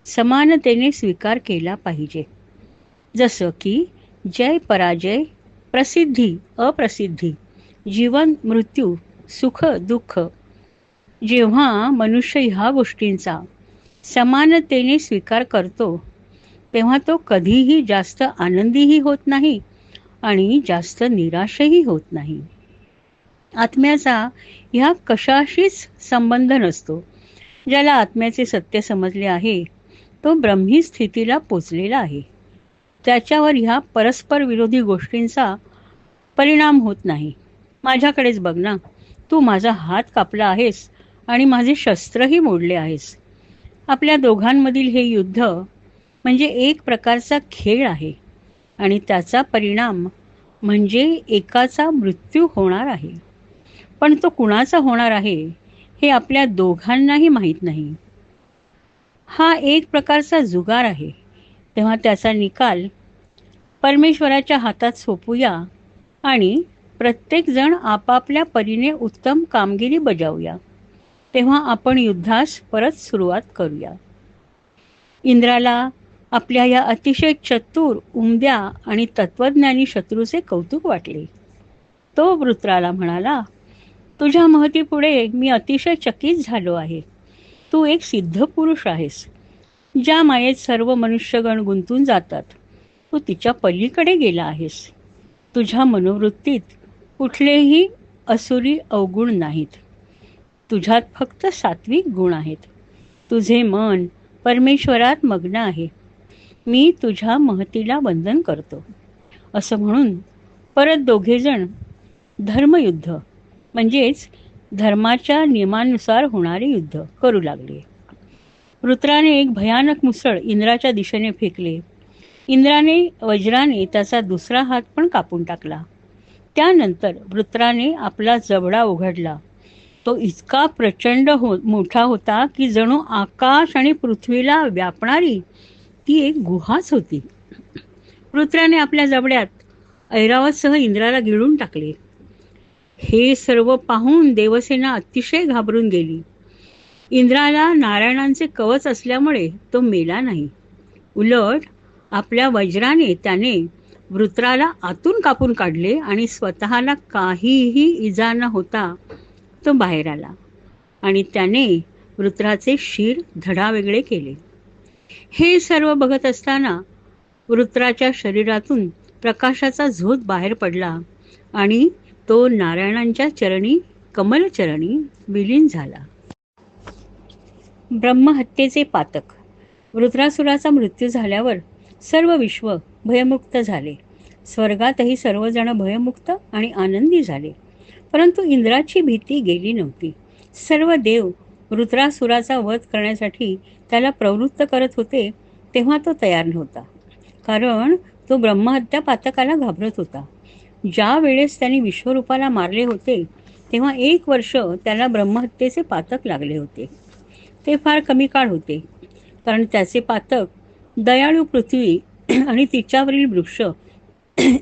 समानतेने स्वीकार केला पाहिजे. जसं की जय पराजय, प्रसिद्धी अप्रसिद्धी, जीवन मृत्यू, सुख दुःख. जेव्हा मनुष्य ह्या गोष्टींचा समानतेने स्वीकार करतो, तेव्हा तो कधीही जास्त आनंदीही होत नाही आणि जास्त निराशही होत नाही. आत्म्याचा ह्या कशाशीच संबंध नसतो. ज्याला आत्म्याचे सत्य समजले आहे, तो ब्रह्मी स्थितीला पोचलेला आहे. त्याच्यावर ह्या परस्पर विरोधी गोष्टींचा परिणाम होत नाही. माझ्याकडेच बघ ना, तू माझा हात कापला आहेस आणि माझे शस्त्रही मोडले आहेस. आपल्या दोघांमधील हे युद्ध म्हणजे एक प्रकारचा खेळ आहे आणि त्याचा परिणाम म्हणजे एकाचा मृत्यू होणार आहे. पण तो कुणाचा होणार आहे हे आपल्या दोघांनाही माहीत नाही. हा एक प्रकारचा जुगार आहे. तेव्हा त्याचा निकाल परमेश्वराच्या हातात सोपूया आणि प्रत्येकजण आपापल्या परीने उत्तम कामगिरी बजावूया. तेव्हा आपण युद्धास परत सुरुवात करूया. इंद्राला आपल्या या अतिशय चतुर, उमद्या आणि तत्वज्ञानी शत्रूचे कौतुक वाटले. तो वृत्राला म्हणाला, तुझ्या महतीपुढे मी अतिशय चकित झालो आहे. तू एक सिद्ध पुरुष आहेस. ज्या मायेत सर्व मनुष्यगण गुंतून जातात, तू तिच्या पलीकडे गेला आहेस. तुझ्या मनोवृत्तीत कुठलेही असुरी अवगुण नाहीत. तुझ्यात फक्त सात्विक गुण आहेत. तुझे मन परमेश्वरात मग्न आहे. मी तुझ्या महतीला वंदन करतो. असं म्हणून परत दोघेजण धर्मयुद्ध म्हणजेच धर्माच्या नियमानुसार होणारे युद्ध करू लागले. वृत्राने एक भयानक मुसळ इंद्राच्या दिशेने फेकले. इंद्राने वज्राने त्याचा दुसरा हात पण कापून टाकला. त्यानंतर वृत्राने आपला जबडा उघडला. तो इतका प्रचंड मोठा होता की जणू आकाश आणि पृथ्वीला व्यापणारी ती एक गुहाच होती. वृत्राने आपल्या जबड्यात ऐरावतसह इंद्राला गिळून टाकले. हे सर्व पाहून देवसेना अतिशय घाबरून गेली. इंद्राला नारायणांचे कवच असल्यामुळे तो मेला नाही. उलट आपल्या वज्राने त्याने वृत्राला आतून कापून काढले आणि स्वतःला काहीही इजा न होता तो बाहेर आला आणि त्याने वृत्राचे शिर धडावेगळे केले. हे सर्व बघत असताना वृत्राच्या शरीरातून प्रकाशाचा झोत बाहेर पडला आणि तो नारायणांच्या चरणी कमलचरणी विलीन झाला. ब्रह्महत्येचे पातक. वृत्रासुराचा मृत्यू झाल्यावर सर्व विश्व भयमुक्त झाले. स्वर्गातही सर्वजण भयमुक्त आणि आनंदी झाले. परंतु इंद्राची भीती गेली नव्हती. सर्व देव वृत्रासुराचा वध करण्यासाठी त्याला प्रवृत्त करत होते तेव्हा तो तयार नव्हता, कारण तो ब्रह्महत्या पातकाला घाबरत होता. ज्या वेळेस त्यांनी विश्वरूपाला मारले होते तेव्हा 1 वर्ष त्याला ब्रह्महत्येचे पातक लागले होते. ते फार कमी काळ होते, कारण त्याचे पातक दयाळू पृथ्वी आणि तिच्यावरील वृक्ष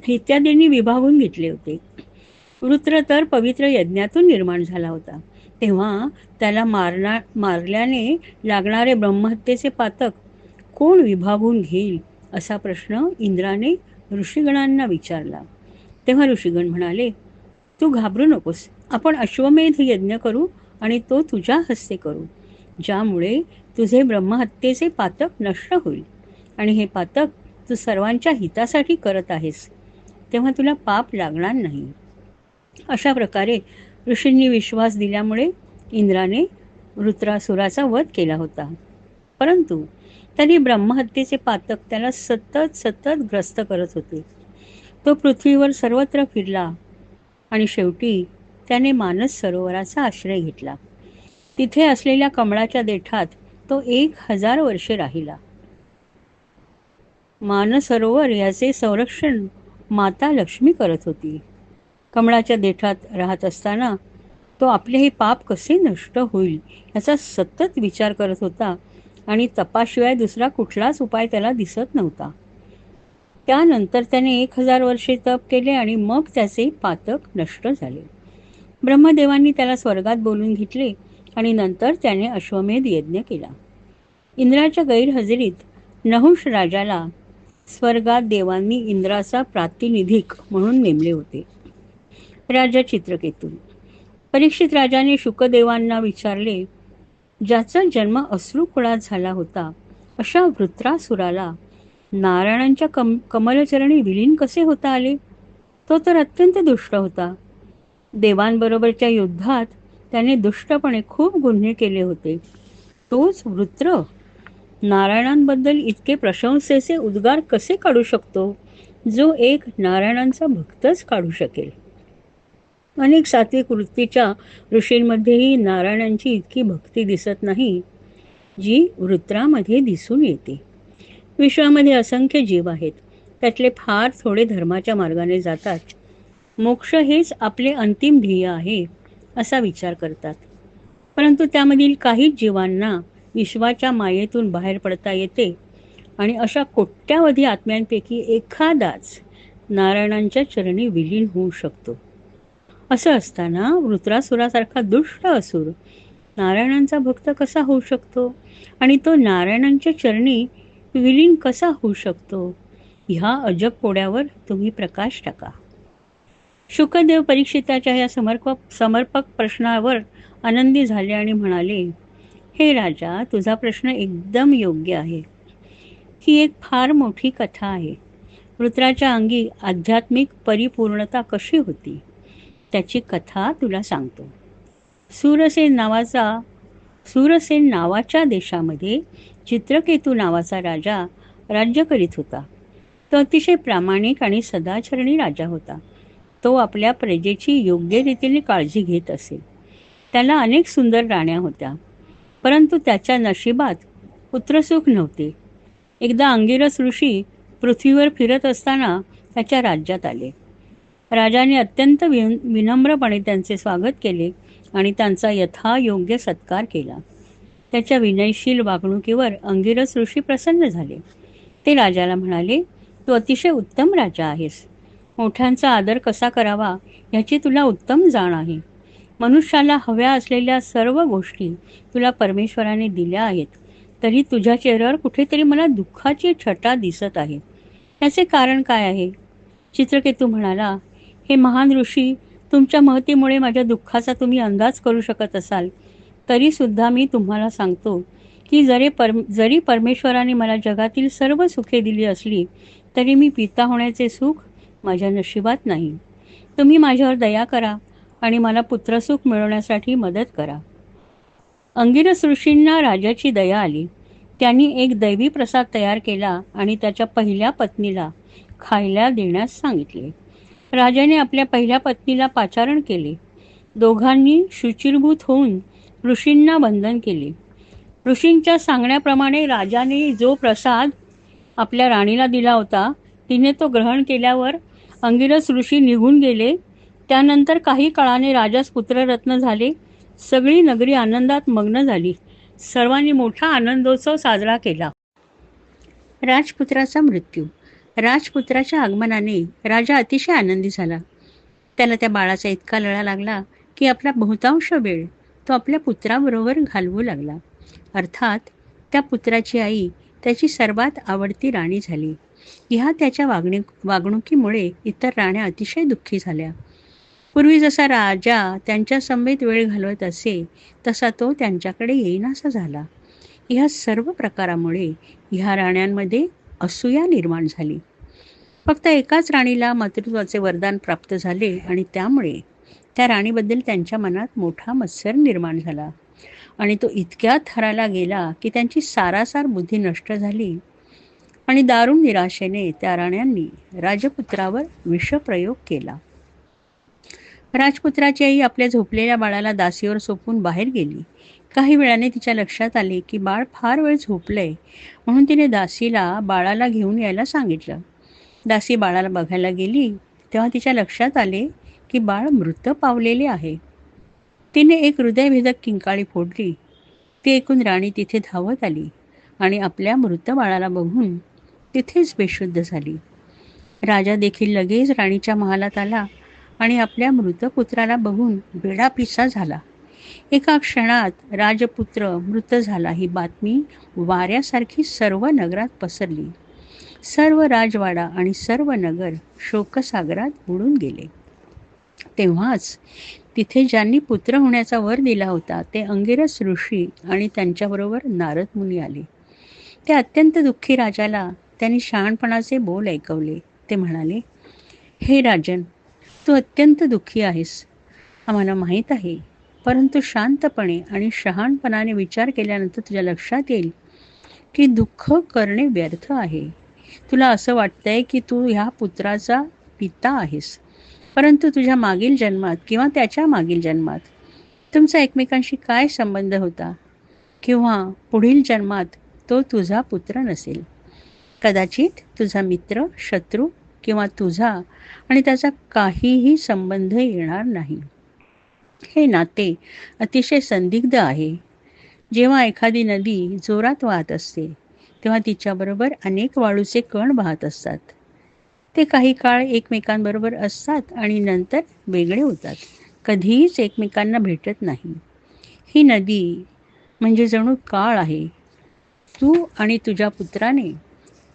इत्यादींनी विभागून घेतले होते. वृत्र तर पवित्र यज्ञातून निर्माण झाला होता, तेव्हा त्याला मारल्याने लागणारे ब्रह्महत्येचे पातक कोण विभागून घेईल असा प्रश्न इंद्राने ऋषीगणांना विचारला. तेव्हा ऋषीगण म्हणाले, तू घाबरू नकोस, आपण अश्वमेध यज्ञ करू आणि तो तुझ्या हस्ते करू, ज्यामुळे तुझे ब्रह्महत्येचे पातक नष्ट होईल आणि हे पातक तू सर्वांच्या हितासाठी करत आहेस तेव्हा तुला पाप लागणार नाही. अशा प्रकारे ऋषींनी विश्वास दिल्यामुळे इंद्राने वृत्रासुराचा वध केला होता. परंतु तरी ब्रह्महत्येचे पातक त्याला सतत ग्रस्त करत होते. तो पृथ्वीवर सर्वत्र फिरला आणि शेवटी त्याने मानस सरोवराचा आश्रय घेतला. तिथे असलेल्या कमळाच्या देठात तो 1000 वर्षे राहिला. मानसरोवर याचे संरक्षण माता लक्ष्मी करत होती. कमळाच्या देठात राहत असताना तो आपले हे पाप कसे नष्ट होईल याचा सतत विचार करत होता आणि तपाशिवाय दुसरा कुठलाच उपाय त्याला दिसत नव्हता. त्यानंतर त्याने 1000 वर्षे तप केले आणि मग त्याचे पातक नष्ट झाले. ब्रह्मदेवांनी त्याला स्वर्गात बोलून घेतले आणि नंतर त्याने अश्वमेध यज्ञ केला. इंद्राच्या गैरहजेरीत नहुष राजाला स्वर्गात देवांनी इंद्राचा प्रातिनिधिक म्हणून नेमले होते. राजा चित्रकेतू. परीक्षित राजाने शुकदेवांना विचारले, ज्याचा जन्म अश्रू कुळात झाला होता अशा वृत्रासुराला नारायणांच्या कमलचरणी विलीन कसे होता आले? तो तर अत्यंत दुष्ट होता. देवांबरोबरच्या युद्धात त्याने दुष्टपणे खूप गुन्हे केले होते. तोच वृत्र नारायणांबद्दल इतके प्रशंसेचे उद्गार कसे काढू शकतो, जो एक नारायणांचा भक्तच काढू शकेल? अनेक सात्विक वृत्तीच्या ऋषींमध्येही नारायणांची इतकी भक्ती दिसत नाही जी वृत्रामध्ये दिसून येते. विश्वामध्ये असंख्य जीव आहेत, त्यातले फार थोडे धर्माच्या मार्गाने जातात. मोक्ष हेच आपले अंतिम ध्येय आहे असा विचार करतात. परंतु त्यामधील काहीच जीवांना विश्वाच्या मायेतून बाहेर पडता येते आणि अशा कोट्यावधी आत्म्यांपैकी एखादाच नारायणांच्या चरणी विलीन होऊ शकतो. असं असताना वृत्रासुरासारखा दुष्ट असुर नारायणांचा भक्त कसा होऊ शकतो आणि तो नारायणांच्या चरणी विलीन कसा होऊ शकतो, ह्या अजब कोड्यावर तुम्ही प्रकाश टाका. शुकदेव परीक्षिताच्या या समर्पक प्रश्नावर आनंदी झाले आणि म्हणाले, हे राजा, तुझा प्रश्न एकदम योग्य आहे. ही एक फार मोठी कथा आहे. वृत्राच्या अंगी आध्यात्मिक परिपूर्णता कशी होती त्याची कथा तुला सांगतो. सूरसेन नावाच्या देशामध्ये चित्रकेतू नावाचा राजा राज्य करीत होता. तो अतिशय प्रामाणिक आणि सदाचरणी राजा होता. तो आपल्या प्रजेची योग्य रीतीने काळजी घेत असे. त्याला अनेक सुंदर राण्या होत्या, परंतु त्याच्या नशिबात पुत्रसुख नव्हते. एकदा अंगिरस ऋषी पृथ्वीवर फिरत असताना त्याच्या राज्यात आले. राजाने अत्यंत विनम्रपणे त्यांचे स्वागत केले आणि त्यांचा यथायोग्य सत्कार केला. त्याच्या विनयशील वागणुकीवर अंगिरस ऋषी प्रसन्न झाले. ते राजाला म्हणाले, तू अतिशय उत्तम राजा आहेस. मोठ्यांचा आदर कसा करावा याची तुला उत्तम जाण आहे. मनुष्याला हव्या असलेल्या सर्व गोष्टी तुला परमेश्वराने दिल्या आहेत, तरी तुझ्या चेहऱ्यावर कुठेतरी मला दुःखाची छटा दिसत आहे. याचे कारण काय आहे? चित्रकेतू म्हणाला, हे महान ऋषी, तुमच्या महतीमुळे माझ्या दुःखाचा तुम्ही अंदाज करू शकत असाल, तरी सुद्धा मी तुम्हाला सांगतो की जरी परमेश्वराने मला जगातील सर्व सुखे दिली असली, तरी मी पिता होण्याचे सुख माझ्या नशिबात नाही. तुम्ही माझ्यावर दया करा आणि मला पुत्रसुख मिळवण्यासाठी मदत करा. अंगिरस ऋषींना राजाची दया आली. त्यांनी एक दैवी प्रसाद तयार केला आणि त्याच्या पहिल्या पत्नीला खायला देण्यास सांगितले. राजाने आपल्या पहिल्या पत्नीला पाचारण केले. दोघांनी शुचिर्भूत होऊन ऋषींना वंदन केले. ऋषींच्या सांगण्याप्रमाणे राजाने जो प्रसाद आपल्या राणीला दिला होता, तिने तो ग्रहण केल्यावर अंगिरस ऋषी निघून गेले. त्यानंतर काही काळाने राजास पुत्ररत्न झाले. सगळी नगरी आनंदात मग्न झाली. सर्वांनी मोठा आनंदोत्सव साजरा केला. राजपुत्राचा मृत्यू. राजपुत्राच्या आगमनाने राजा अतिशय आनंदी झाला. त्याला त्या बाळाचा इतका लळा लागला की आपला बहुतांश वेळ तो आपल्या पुत्राबरोबर घालवू लागला. अर्थात त्या पुत्राची आई त्याची सर्वात आवडती राणी झाली. ह्या त्याच्या वागणुकीमुळे इतर राण्या अतिशय दुःखी झाल्या. पूर्वी जसा राजा त्यांच्या समवेत वेळ घालवत असे, तसा तो त्यांच्याकडे येईनासा झाला. ह्या सर्व प्रकारामुळे ह्या राण्यांमध्ये असूया निर्माण झाली. फक्त एकाच राणीला मातृत्वाचे वरदान प्राप्त झाले आणि त्यामुळे त्या राणीबद्दल त्यांच्या मनात मोठा मत्सर निर्माण झाला आणि तो इतक्या थराला गेला की त्यांची सारासार बुद्धी नष्ट झाली आणि दारुण निराशेने त्या राण्यांनी राजपुत्रावर विषप्रयोग केला. राजपुत्राची आई आपल्या झोपलेल्या बाळाला दासीवर सोपून बाहेर गेली. काही वेळाने तिच्या लक्षात आले की बाळ फार वेळ झोपलंय, म्हणून तिने दासीला बाळाला घेऊन यायला सांगितलं. दासी बाळाला बघायला गेली तेव्हा तिच्या लक्षात आले की बाळ मृत पावलेले आहे. तिने एक हृदयभेदक किंकाळी फोडली. ती ऐकून राणी तिथे धावत आली आणि आपल्या मृत बाळाला बघून तिथेच बेशुद्ध झाली. राजा देखील लगेच राणीच्या महालात आला आणि आपल्या मृत पुत्राला बघून वेडापिसा झाला. एका क्षणात राजपुत्र मृत झाला ही बातमी वाऱ्यासारखी सर्व नगरात पसरली. सर्व राजवाडा आणि सर्व नगर शोकसागरात बुडून गेले. तेव्हाच तिथे ज्यांनी पुत्र होण्याचा वर दिला होता ते अंगिरस ऋषी आणि त्यांच्याबरोबर नारद मुनी आले. ते अत्यंत दुःखी राजाला त्यांनी शहाणपणाचे बोल ऐकवले. ते म्हणाले, हे राजन, तू अत्यंत दुःखी आहेस, आम्हाला माहीत आहे, परंतु शांतपणे आणि शहाणपणाने विचार केल्यानंतर तुझ्या लक्षात येईल की दुःख करणे व्यर्थ आहे. तुला असं वाटतंय की तू ह्या पुत्राचा पिता आहेस, परंतु तुझ्या मागील जन्मात किंवा त्याच्या मागील जन्मात तुमचा एकमेकांशी काय संबंध होता, किंवा पुढील जन्मात तो तुझा पुत्र नसेल. कदाचित तुझा मित्र, शत्रू किंवा तुझा आणि त्याचा काहीही संबंध येणार नाही. हे नाते अतिशय संदिग्ध आहे. जेव्हा एखादी नदी जोरात वाहत असते तेव्हा तिच्याबरोबर अनेक वाळूचे कण वाहत असतात. ते काही काळ एकमेकांबरोबर असतात आणि नंतर वेगळे होतात, कधीच एकमेकांना भेटत नाही. ही नदी म्हणजे जणू काळ आहे. तू आणि तुझ्या पुत्राने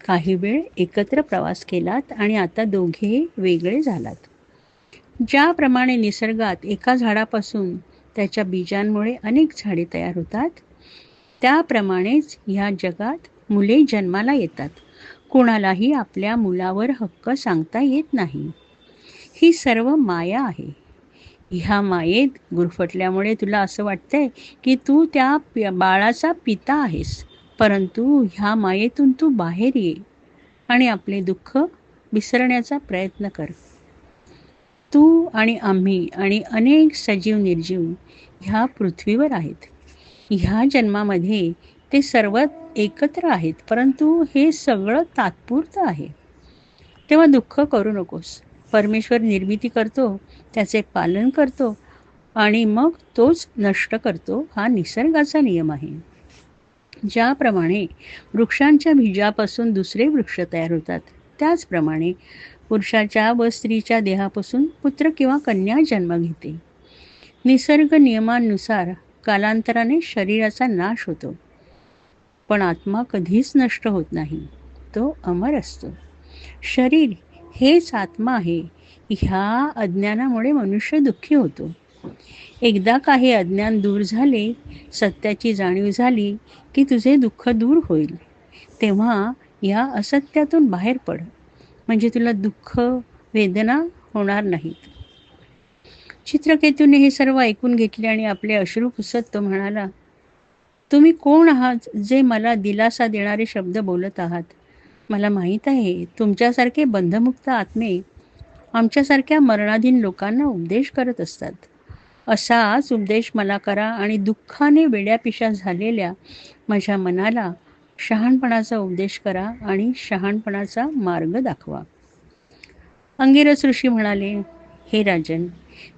काही वेळ एकत्र प्रवास केलात आणि आता दोघे वेगळे झालात. ज्याप्रमाणे निसर्गात एका झाडापासून त्याच्या बीजांमुळे अनेक झाडे तयार होतात, त्याप्रमाणेच ह्या जगात मुले जन्माला येतात. कोणालाही आपल्या मुलावर हक्क सांगता येत नाही. ही सर्व माया आहे. ह्या मायेत गुरफटल्यामुळे तुला असं वाटतंय की तू त्या बाळाचा पिता आहेस, परंतु ह्या मायेतून तू बाहेर ये आणि आपले दुःख विसरण्याचा प्रयत्न कर. तू आणि आम्ही आणि अनेक सजीव निर्जीव ह्या पृथ्वीवर आहेत. ह्या जन्मामध्ये ते सर्व एकत्र आहेत, परंतु हे सगळं तात्पुरतं आहे. तेव्हा दुःख करू नकोस. परमेश्वर निर्मिती करतो, त्याचे पालन करतो आणि मग तोच नष्ट करतो, हा निसर्गाचा नियम आहे. ज्याप्रमाणे वृक्षांच्या बीजापासून दुसरे वृक्ष तयार होतात, त्याचप्रमाणे पुरुषाच्या व स्त्रीच्या देहापासून पुत्र किंवा कन्या जन्म घेते. निसर्ग नियमानुसार कालांतराने शरीराचा नाश होतो, पण आत्मा कधीच नष्ट होत नाही, तो अमर असतो. शरीर हेच आत्मा आहे, ह्या अज्ञानामुळे मनुष्य दुःखी होतो. एकदा काही अज्ञान दूर झाले, सत्याची जाणीव झाली की तुझे दुःख दूर होईल. तेव्हा या असत्यातून बाहेर पड, म्हणजे तुला दुःख वेदना होणार नाहीत. चित्रकेतूने हे सर्व ऐकून घेतले आणि आपले अश्रू पुसत तो म्हणाला, तुम्ही कोण आहात जे मला दिलासा देणारे शब्द बोलत आहात? मला माहीत आहे, तुमच्यासारखे बंधमुक्त आत्मे आमच्यासारख्या मरणाधीन लोकांना उपदेश करत असतात. असाच उपदेश मला करा आणि दुःखाने वेड्यापिशा झालेल्या माझ्या मनाला शहाणपणाचा उपदेश करा आणि शहाणपणाचा मार्ग दाखवा. अंगिरस ऋषी म्हणाले, हे राजन,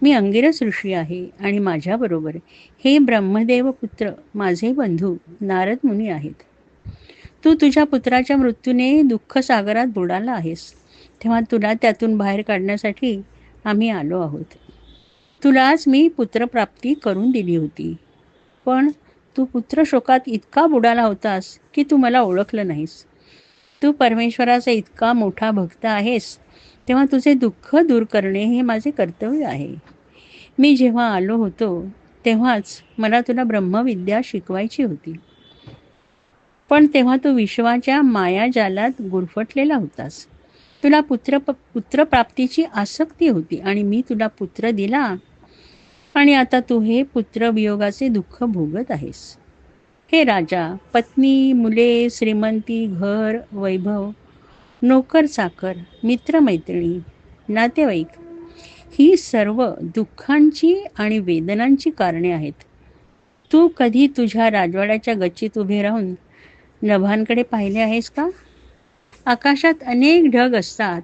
मी अंगिरस ऋषी आहे आणि माझ्याबरोबर हे ब्रह्मदेव पुत्र माझे बंधू नारद मुनी आहेत. तू तुझ्या पुत्राच्या मृत्यूने दुःख सागरात बुडाला आहेस, तेव्हा तुला त्यातून बाहेर काढण्यासाठी आम्ही आलो आहोत. तुलाच मी पुत्रप्राप्ती करून दिली होती, पण तू पुत्र शोकात इतका बुडाला होतास की तू मला ओळखलं नाहीस. तू परमेश्वराचा इतका मोठा भक्त आहेस, तेव्हा तुझे दुःख दूर करणे हे माझे कर्तव्य आहे. मी जेव्हा आलो होतो तेव्हाच मला तुला ब्रह्मविद्या शिकवायची होती, पण तेव्हा तू विश्वाच्या मायाजालात गुरफटलेला होतास. तुला पुत्रप्राप्तीची आसक्ती होती आणि मी तुला पुत्र दिला आणि आता तू हे पुत्रवियोगाचे दुःख भोगत आहेस. हे राजा, पत्नी, मुले, श्रीमंती, घर, वैभव, नोकर चाकर, मित्रमैत्रिणी, नातेवाईक, ही सर्व दुःखांची आणि वेदनांची कारणे आहेत. तू कधी तुझ्या राजवाड्याच्या गच्चीत उभे राहून नभांकडे पाहिले आहेस का? आकाशात अनेक ढग असतात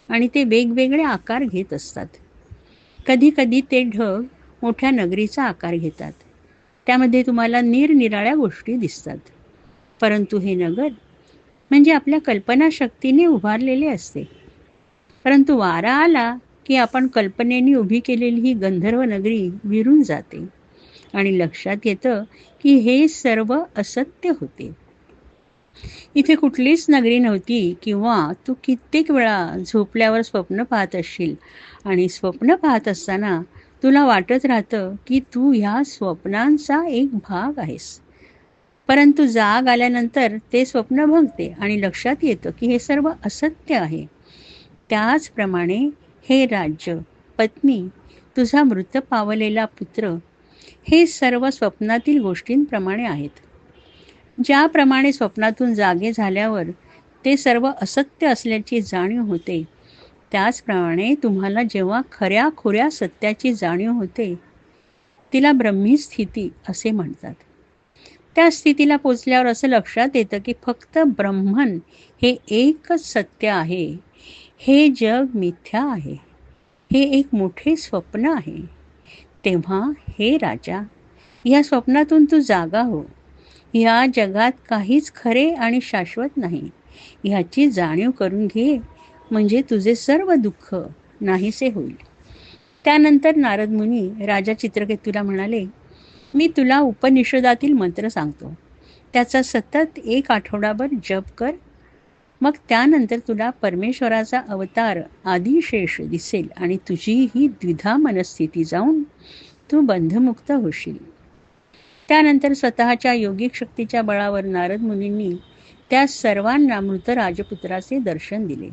आणि ते वेगवेगळे आकार घेत असतात. कधी कधी ते ढग मोठ्या नगरीचा आकार घेतात. त्यामध्ये तुम्हाला निरनिराळ्या गोष्टी दिसतात. परंतु हे नगर म्हणजे आपल्या कल्पनाशक्तीने उभारलेले असते. परंतु वारा आला की आपण कल्पनेने उभी केलेली ही गंधर्व नगरी विरून जाते आणि लक्षात येतं की हे सर्व असत्य होते. इथे कुठलीच नगरी नव्हती, किंवा तू कित्येक वेळा झोपल्यावर स्वप्न पाहत असशील आणि स्वप्न पाहत असताना तुला वाटत राहतं की तू ह्या स्वप्नांचा एक भाग आहेस. परंतु जाग आल्यानंतर ते स्वप्न भंगते आणि लक्षात येतं की हे सर्व असत्य आहे. त्याचप्रमाणे हे राज्य, पत्नी, तुझा मृत पावलेला पुत्र, हे सर्व स्वप्नातील गोष्टींप्रमाणे आहेत. ज्याप्रमाणे स्वप्नातून जागे झाल्यावर ते सर्व असत्य असल्याची जाणीव होते, त्याचप्रमाणे तुम्हाला जेव्हा खऱ्या खुऱ्या सत्याची जाणीव होते, तिला ब्रह्मी स्थिती असे म्हणतात. त्या स्थितीला पोचल्यावर असं लक्षात येतं की फक्त ब्रह्मन हे एकच सत्य आहे. हे जग मिथ्या आहे, हे एक मोठे स्वप्न आहे. तेव्हा हे राजा, या स्वप्नातून तू जागा हो. या जगात काहीच खरे आणि शाश्वत नाही, ह्याची जाणीव करून घे, म्हणजे तुझे सर्व दुःख नाहीसे होईल. त्यानंतर नारद मुनी राजा चित्रकेतूला म्हणाले, मी तुला उपनिषदातील मंत्र सांगतो, त्याचा सतत 1 आठवडाभर जप कर. मग त्यानंतर तुला परमेश्वराचा अवतार आदिशेष दिसेल आणि तुझी ही द्विधा मनस्थिती जाऊन तू बंधमुक्त होशील. त्यानंतर स्वतःच्या योगिक शक्तीच्या बळावर नारद मुनींनी त्या सर्वांना मृत राजपुत्राचे दर्शन दिले.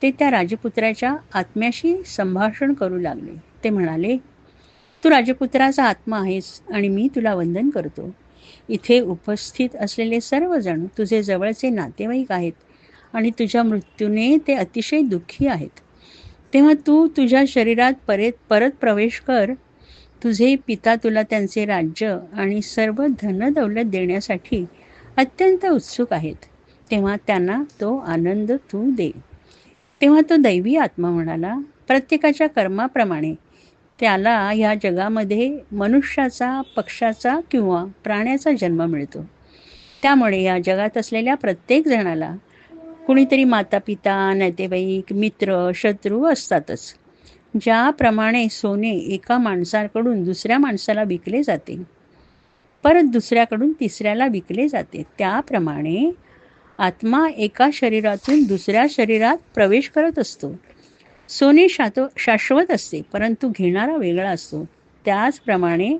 ते त्या राजपुत्राच्या आत्म्याशी संभाषण करू लागले. ते म्हणाले, तू राजपुत्राचा आत्मा आहेस आणि मी तुला वंदन करतो. इथे उपस्थित असलेले सर्वजण तुझे जवळचे नातेवाईक आहेत आणि तुझ्या मृत्यूने ते अतिशय दुःखी आहेत. तेव्हा तू तुझ्या शरीरात परत प्रवेश कर. तुझे पिता तुला त्यांचे राज्य आणि सर्व धनदौलत देण्यासाठी अत्यंत उत्सुक आहेत. तेव्हा त्यांना तो आनंद तू दे. तेव्हा तो दैवी आत्मा म्हणाला, प्रत्येकाच्या कर्माप्रमाणे त्याला ह्या जगामध्ये मनुष्याचा, पक्षाचा किंवा प्राण्याचा जन्म मिळतो. त्यामुळे या जगात असलेल्या प्रत्येक जणाला कुणीतरी माता-पिता, नातेवाईक, मित्र, शत्रू असतातच. ज्याप्रमाणे सोने एका माणसाकडून दुसऱ्या माणसाला विकले जाते, परत दुसऱ्याकडून तिसऱ्याला विकले जाते, त्याप्रमाणे आत्मा एका शरीरातून दुसऱ्या शरीरात प्रवेश करत असतो. सोने शाश्वत असते, परंतु घेणारा वेगळा असतो. त्याचप्रमाणे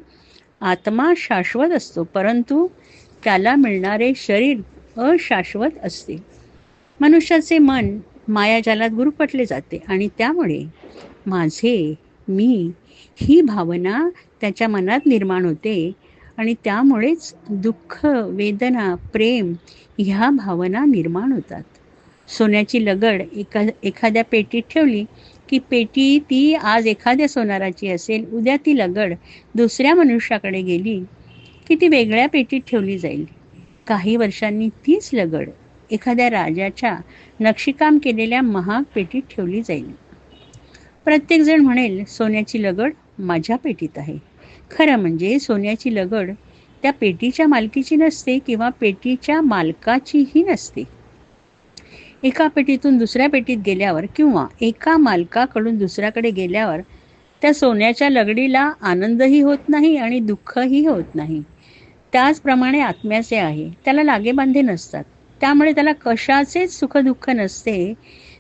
आत्मा शाश्वत असतो, परंतु त्याला मिळणारे शरीर अशाश्वत असते. मनुष्याचे मन मायाजालात गुरफटले जाते आणि त्यामुळे माझे, मी ही भावना त्याच्या मनात निर्माण होते आणि त्यामुळेच दुःख, वेदना, प्रेम ह्या भावना निर्माण होतात. सोन्याची लगड एखाद्या पेटीत ठेवली की पेटी ती आज एखाद्या सोनाराची असेल, उद्या ती लगड दुसऱ्या मनुष्याकडे गेली की ती वेगळ्या पेटीत ठेवली जाईल. काही वर्षांनी तीच लगड एखाद्या राजाच्या नक्षीकाम केलेल्या महाग पेटीत ठेवली जाईल. प्रत्येक जण म्हणेल, सोन्याची लगड माझ्या पेटीत आहे. खरं म्हणजे सोन्याची लगड त्या पेटीच्या मालकीची नसते किंवा पेटीच्या मालकाचीही नसते. एका पेटीतून दुसऱ्या पेटीत गेल्यावर किंवा एका मालकाकडून दुसऱ्याकडे गेल्यावर त्या सोन्याच्या लगडीला आनंदही होत नाही आणि दुःखही होत नाही. त्याचप्रमाणे आत्म्याचे आहे, त्याला लागेबांधे नसतात, त्यामुळे त्याला कशाचेच सुखदुःख नसते.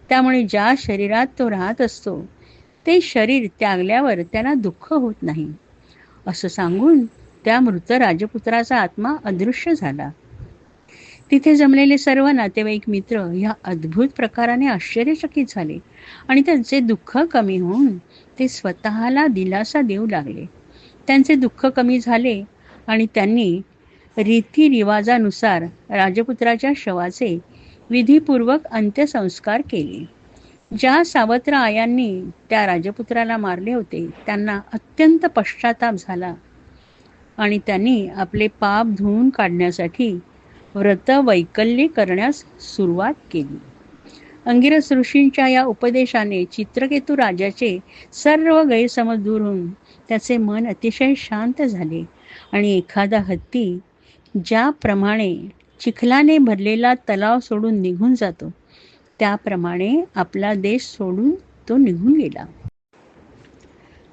त्यामुळे ज्या शरीरात तो राहत असतो ते शरीर त्यागल्यावर त्याला दुःख होत नाही. असं सांगून त्या मृत राजपुत्राचा आत्मा अदृश्य झाला. तिथे जमलेले सर्व नातेवाईक, मित्र ह्या अद्भुत प्रकाराने आश्चर्यचकित झाले आणि त्यांचे दुःख कमी होऊन ते स्वतःला दिलासा देऊ लागले. त्यांचे दुःख कमी झाले आणि त्यांनी रीतिरिवाजानुसार राजपुत्राच्या शवाचे विधिपूर्वक अंत्यसंस्कार केले. ज्या सावत्र आयांनी त्या राजपुत्राला मारले होते त्यांना अत्यंत पश्चाताप झाला आणि त्यांनी आपले पाप धुवून काढण्यासाठी व्रत वैकल्य करण्यास सुरुवात केली. अंगिरस ऋषींच्या या उपदेशाने चित्रकेतू राजाचे सर्व गैरसमज दूर होऊन त्याचे मन अतिशय शांत झाले आणि एखादा हत्ती ज्याप्रमाणे चिखलाने भरलेला तलाव सोडून निघून जातो त्याप्रमाणे आपला देश सोडून तो निघून गेला.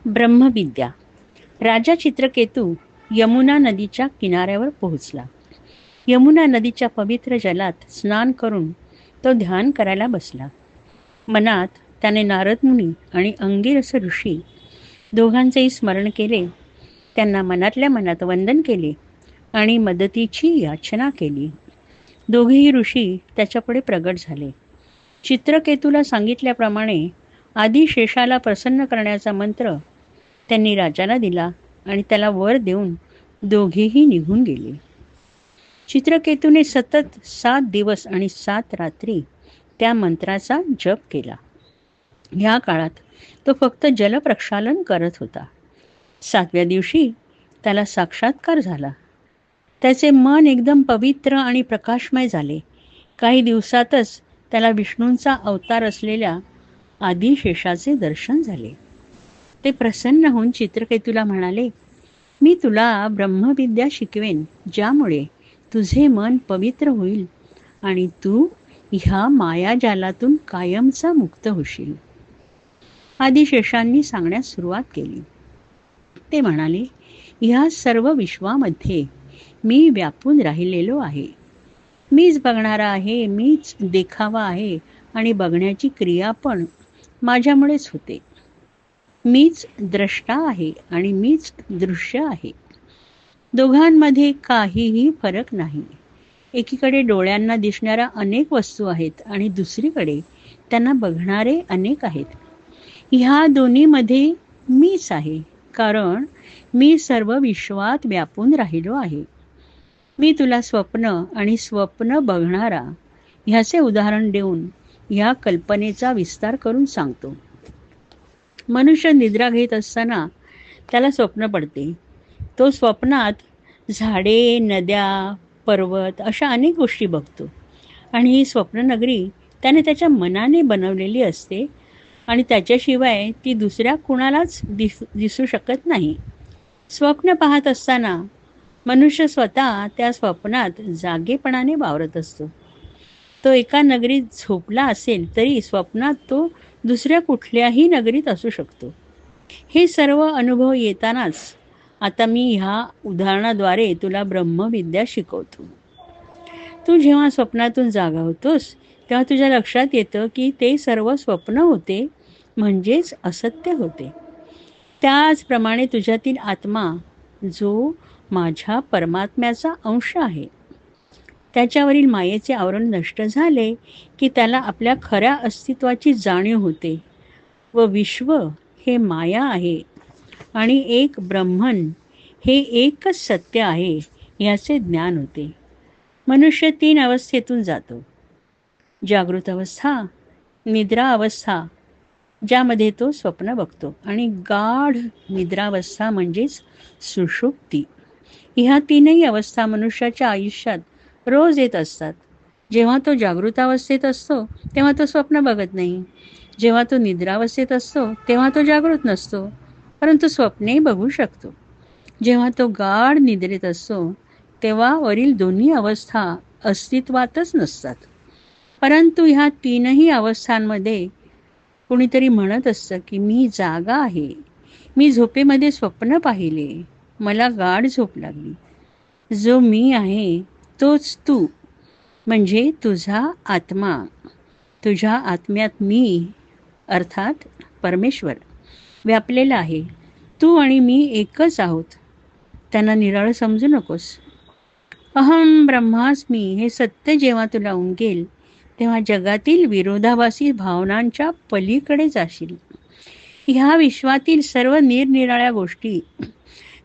ब्रह्मविद्या. राजा चित्रकेतू यमुना नदीच्या किनाऱ्यावर पोहोचला. यमुना नदीच्या पवित्र जलात स्नान करून तो ध्यान करायला बसला. मनात त्याने नारद मुनी आणि अंगिरस ऋषी दोघांचेही स्मरण केले. त्यांना मनातल्या मनात वंदन केले आणि मदतीची याचना केली. दोघेही ऋषी त्याच्यापुढे प्रगट झाले. चित्रकेतूला सांगितल्याप्रमाणे आदिशेषाला प्रसन्न करण्याचा मंत्र त्यांनी राजाला दिला आणि त्याला वर देऊन दोघेही निघून गेले. चित्रकेतूने सतत 7 दिवस आणि 7 रात्री त्या मंत्राचा जप केला. या काळात तो फक्त जलप्रक्षालन करत होता. 7व्या दिवशी त्याला साक्षात्कार झाला. त्याचे मन एकदम पवित्र आणि प्रकाशमय झाले. काही दिवसातच त्याला विष्णूंचा अवतार असलेल्या आदिशेषाचे दर्शन झाले. ते प्रसन्न होऊन चित्रकेतूला म्हणाले, मी तुला ब्रह्मविद्या शिकवेन ज्यामुळे तुझे मन पवित्र होईल आणि तू ह्या मायाजालातून कायमचा मुक्त होशील. आदिशेषांनी सांगण्यास सुरुवात केली. ते म्हणाले, ह्या सर्व विश्वामध्ये मी व्यापून राहिलेलो आहे. मीच बघणारा आहे, मीच देखावा आहे आणि बघण्याची क्रिया पण माझ्यामुळेच होते. मीच द्रष्टा आहे आणि मीच दृश्य आहे. दोघांमध्ये काहीही फरक नाही. एकीकडे डोळ्यांना दिसणाऱ्या अनेक वस्तू आहेत आणि दुसरीकडे त्यांना बघणारे अनेक आहेत. ह्या दोन्हीमध्ये मीच आहे, कारण मी सर्व विश्वात व्यापून राहिलो आहे. मी तुला स्वप्न आणि स्वप्न बघणारा ह्याचे उदाहरण देऊन ह्या कल्पनेचा विस्तार करून सांगतो. मनुष्य निद्रा घेत असताना त्याला स्वप्न पडते. तो स्वप्नात झाडे, नद्या, पर्वत अशा अनेक गोष्टी बघतो आणि ही स्वप्ननगरी त्याने त्याच्या मनाने बनवलेली असते आणि त्याच्याशिवाय ती दुसऱ्या कुणालाच दिसू शकत नाही. स्वप्न पाहत असताना मनुष्य स्वतः त्या स्वप्नात जागेपणाने वावरत असतो. तो एका नगरीत झोपला असेल तरी स्वप्नात तो दुसऱ्या कुठल्याही नगरीत असू शकतो. हे सर्व अनुभव येतानाच आता मी ह्या उदाहरणाद्वारे तुला ब्रह्मविद्या शिकवतो. तू जेव्हा स्वप्नातून जागा होतोस तेव्हा तुझ्या लक्षात येतं की ते सर्व स्वप्न होते, म्हणजेच असत्य होते. त्याचप्रमाणे तुझ्यातील आत्मा, जो माझ्या परमात्म्याचा अंश आहे, त्याच्यावरील मायेचे आवरण नष्ट झाले की त्याला आपल्या खऱ्या अस्तित्वाची जाणीव होते व विश्व हे माया आहे आणि एक ब्रह्मन हे एकच सत्य आहे याचे ज्ञान होते. मनुष्य 3 अवस्थेतून जातो. जागृत अवस्था, निद्रा अवस्था ज्यामध्ये तो स्वप्न बघतो, आणि गाढ निद्रावस्था म्हणजेच सुषुप्ती. ह्या 3ही अवस्था मनुष्याच्या आयुष्यात रोज येत असतात. जेव्हा तो जागृतावस्थेत असतो तेव्हा तो स्वप्न बघत नाही. जेव्हा तो निद्रावस्थेत असतो तेव्हा तो जागृत नसतो, परंतु स्वप्ने बघू शकतो. जेव्हा तो गाढ निद्रेत असतो तेव्हा वरील दोन्ही अवस्था अस्तित्वातच नसतात. परंतु ह्या 3ही अवस्थांमध्ये कुणीतरी म्हणत असतं की मी जागा आहे, मी झोपेमध्ये स्वप्न पाहिले, मला गाढ झोप लागली. जो मी आहे तोच तू, म्हणजे तुझा आत्मा. तुझ्या आत्म्यात मी अर्थात परमेश्वर व्यापलेला आहे. तू आणि मी एकच आहोत. त्यांना निराळं समजू नकोस. अहम ब्रह्मास्मी हे सत्य जेव्हा तुला उमगेल तेव्हा जगातील विरोधाभासी भावनांच्या पलीकडे जाशील. ह्या विश्वातील सर्व निरनिराळ्या गोष्टी,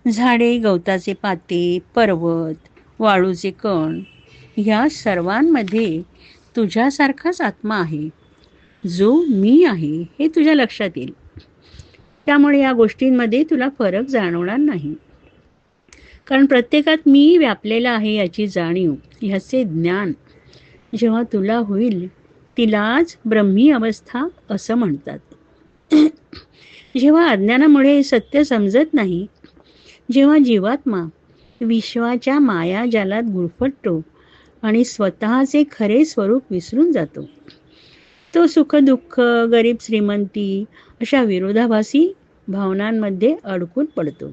झाडे, गवताचे पाते, पर्वत, वाळूचे कण, ह्या सर्वांमध्ये तुझ्यासारखाच आत्मा आहे, जो मी आहे हे तुझ्या लक्षात येईल. त्यामुळे या गोष्टींमध्ये तुला फरक जाणवणार नाही, कारण प्रत्येकात मी व्यापलेला आहे याची जाणीव, ह्याचे ज्ञान जेव्हा तुला होईल तिलाच ब्रह्मी अवस्था असं म्हणतात. जेव्हा अज्ञानामुळे सत्य समजत नाही, जेव्हा जीवात्मा विश्वाच्या मायाजालात गुरफटतो आणि स्वतःचे खरे स्वरूप विसरून जातो, तो सुख दुःख, गरीब श्रीमंती अशा विरोधाभासी भावनांमध्ये अडकून पडतो.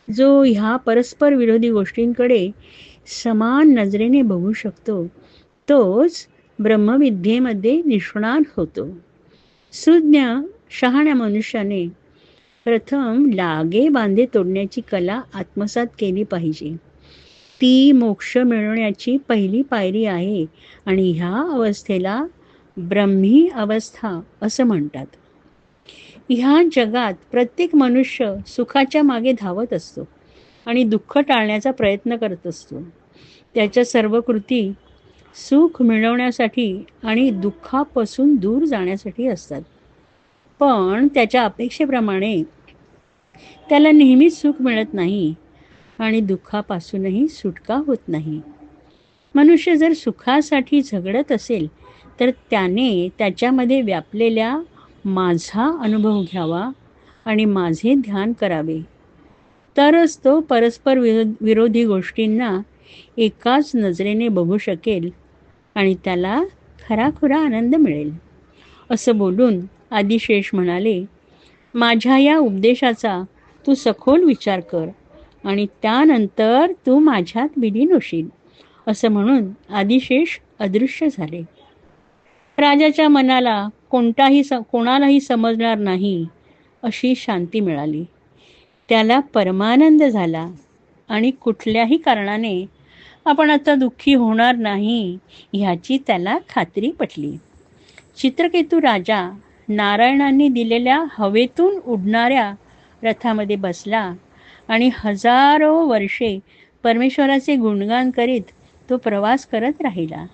जो ह्या परस्पर विरोधी गोष्टींकडे समान नजरेने बघू शकतो तोच ब्रह्मविद्येमध्ये निष्णात होतो. सुज्ञ शहाण्या मनुष्याने प्रथम लागे बांधे तोडण्याची कला आत्मसात केली पाहिजे. ती मोक्ष मिळवण्याची पहिली पायरी आहे आणि ह्या अवस्थेला ब्रह्मी अवस्था असं म्हणतात. ह्या जगात प्रत्येक मनुष्य सुखाच्या मागे धावत असतो आणि दुःख टाळण्याचा प्रयत्न करत असतो. त्याच्या सर्व कृती सुख मिळवण्यासाठी आणि दुःखापासून दूर जाण्यासाठी असतात. पण त्याच्या अपेक्षेप्रमाणे त्याला नेहमीच सुख मिळत नाही आणि दुःखापासूनही सुटका होत नाही. मनुष्य जर सुखासाठी झगडत असेल तर त्याने त्याच्यामध्ये व्यापलेल्या माझा अनुभव घ्यावा आणि माझे ध्यान करावे. तरच तो परस्पर विरोधी गोष्टींना एकाच नजरेने बघू शकेल आणि त्याला खराखुरा आनंद मिळेल. असं बोलून आदिशेष म्हणाले, माझ्या या उपदेशाचा तू सखोल विचार कर आणि त्यानंतर तू माझ्यात विलीन होशील. असं म्हणून आदिशेष अदृश्य झाले. राजाच्या मनाला कोणालाही समजणार नाही अशी शांती मिळाली. त्याला परमानंद झाला आणि कुठल्याही कारणाने आपण आता दुःखी होणार नाही ह्याची त्याला खात्री पटली. चित्रकेतू राजा नारायणांनी दिलेल्या हवेतून उडणाऱ्या रथामध्ये बसला आणि हजारो वर्षे परमेश्वराचे गुणगान करीत तो प्रवास करत राहिला.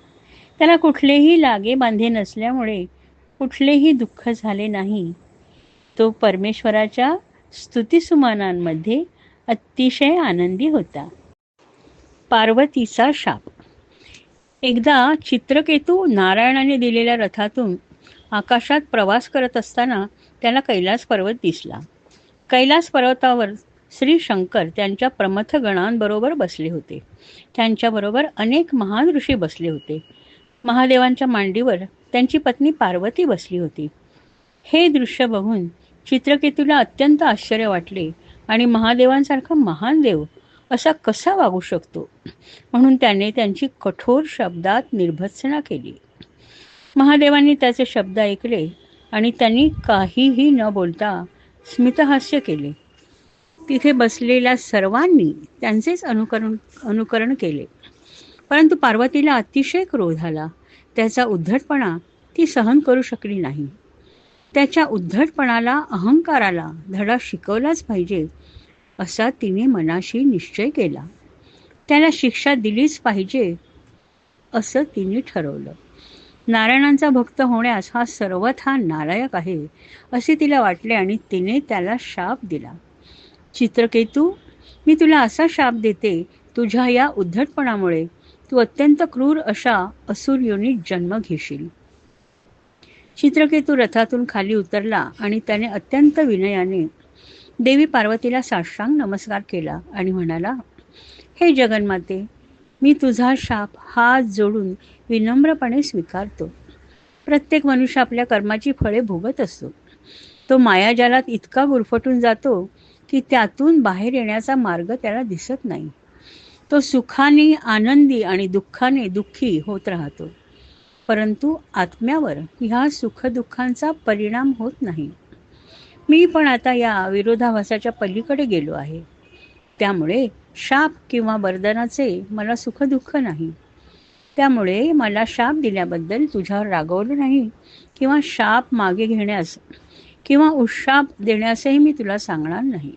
त्याला कुठलेही लागे बांधे नसल्यामुळे कुठलेही दुःख झाले नाही. तो परमेश्वराच्या स्तुतिसुमनांमध्ये अतिशय आनंदी होता. पार्वतीचा शाप. एकदा चित्रकेतू नारायणाने दिलेल्या रथातून आकाशात प्रवास करत असताना त्याला कैलास पर्वत दिसला. कैलास पर्वतावर श्री शंकर त्यांच्या प्रमथ गणांबरोबर बसले होते. त्यांच्याबरोबर अनेक महान ऋषी बसले होते. महादेवांच्या मांडीवर त्यांची पत्नी पार्वती बसली होती. हे दृश्य बघून चित्रकेतूला अत्यंत आश्चर्य वाटले आणि महादेवांसारखा महान देव असा कसा वागू शकतो म्हणून त्याने त्यांची कठोर शब्दात निर्भत्सना केली. महादेवांनी त्याचे शब्द ऐकले आणि त्यांनी काहीही न बोलता स्मितहास्य केले. तिथे बसलेल्या सर्वांनी त्यांचेच अनुकरण केले. परंतु पार्वतीला अतिशय क्रोध आला. त्याचा उद्धटपणा ती सहन करू शकली नाही. त्याच्या उद्धटपणाला, अहंकाराला धडा शिकवलाच पाहिजे असा तिने मनाशी निश्चय केला. त्याला शिक्षा दिलीच पाहिजे असं तिने ठरवलं. नारायणांचा भक्त होण्यास हा सर्वथा नालायक आहे असे तिला वाटले आणि तिने त्याला शाप दिला. चित्रकेतू, मी तुला असा शाप देते, तुझ्या या उद्धटपणामुळे तू अत्यंत क्रूर अशा असुर योनीत जन्म घेशील. चित्रकेतू रथातून खाली उतरला आणि त्याने अत्यंत विनयाने देवी पार्वतीला साष्टांग नमस्कार केला आणि म्हणाला, हे जगन्माते, मी तुझा शाप हात जोडून विनम्रपणे स्वीकारतो. प्रत्येक मनुष्य आपल्या कर्माची फळे भोगत असतो. तो मायाजालात इतका गुरफटून जातो की त्यातून बाहेर येण्याचा मार्ग त्याला दिसत नाही. तो सुखाने आनंदी आणि दुःखाने दुःखी होत राहतो. परंतु आत्म्यावर ह्या सुखदुःखांचा परिणाम होत नाही. मी पण आता या विरोधाभासाच्या पलीकडे गेलो आहे. त्यामुळे शाप किंवा वरदानाचे मला सुखदुःख नाही. त्यामुळे मला शाप दिल्याबद्दल तुझ्यावर रागवलं नाही किंवा शाप मागे घेण्यास किंवा उशाप देण्यासही मी तुला सांगणार नाही.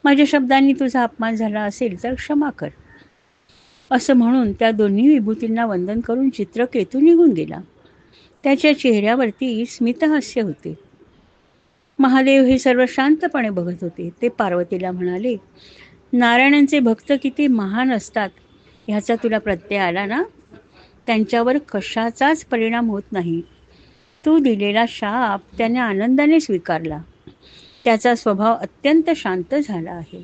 माझ्या शब्दांनी तुझा अपमान झाला असेल तर क्षमा कर. असं म्हणून त्या दोन्ही विभूतींना वंदन करून चित्रकेतू निघून गेला. त्याच्या चेहऱ्यावरती स्मितहास्य होते. महादेव हे सर्व शांतपणे बघत होते. ते पार्वतीला म्हणाले, नारायणांचे भक्त किती महान असतात ह्याचा तुला प्रत्यय आला ना. त्यांच्यावर कशाचाच परिणाम होत नाही. तू दिलेला शाप त्याने आनंदाने स्वीकारला. त्याचा स्वभाव अत्यंत शांत झाला आहे.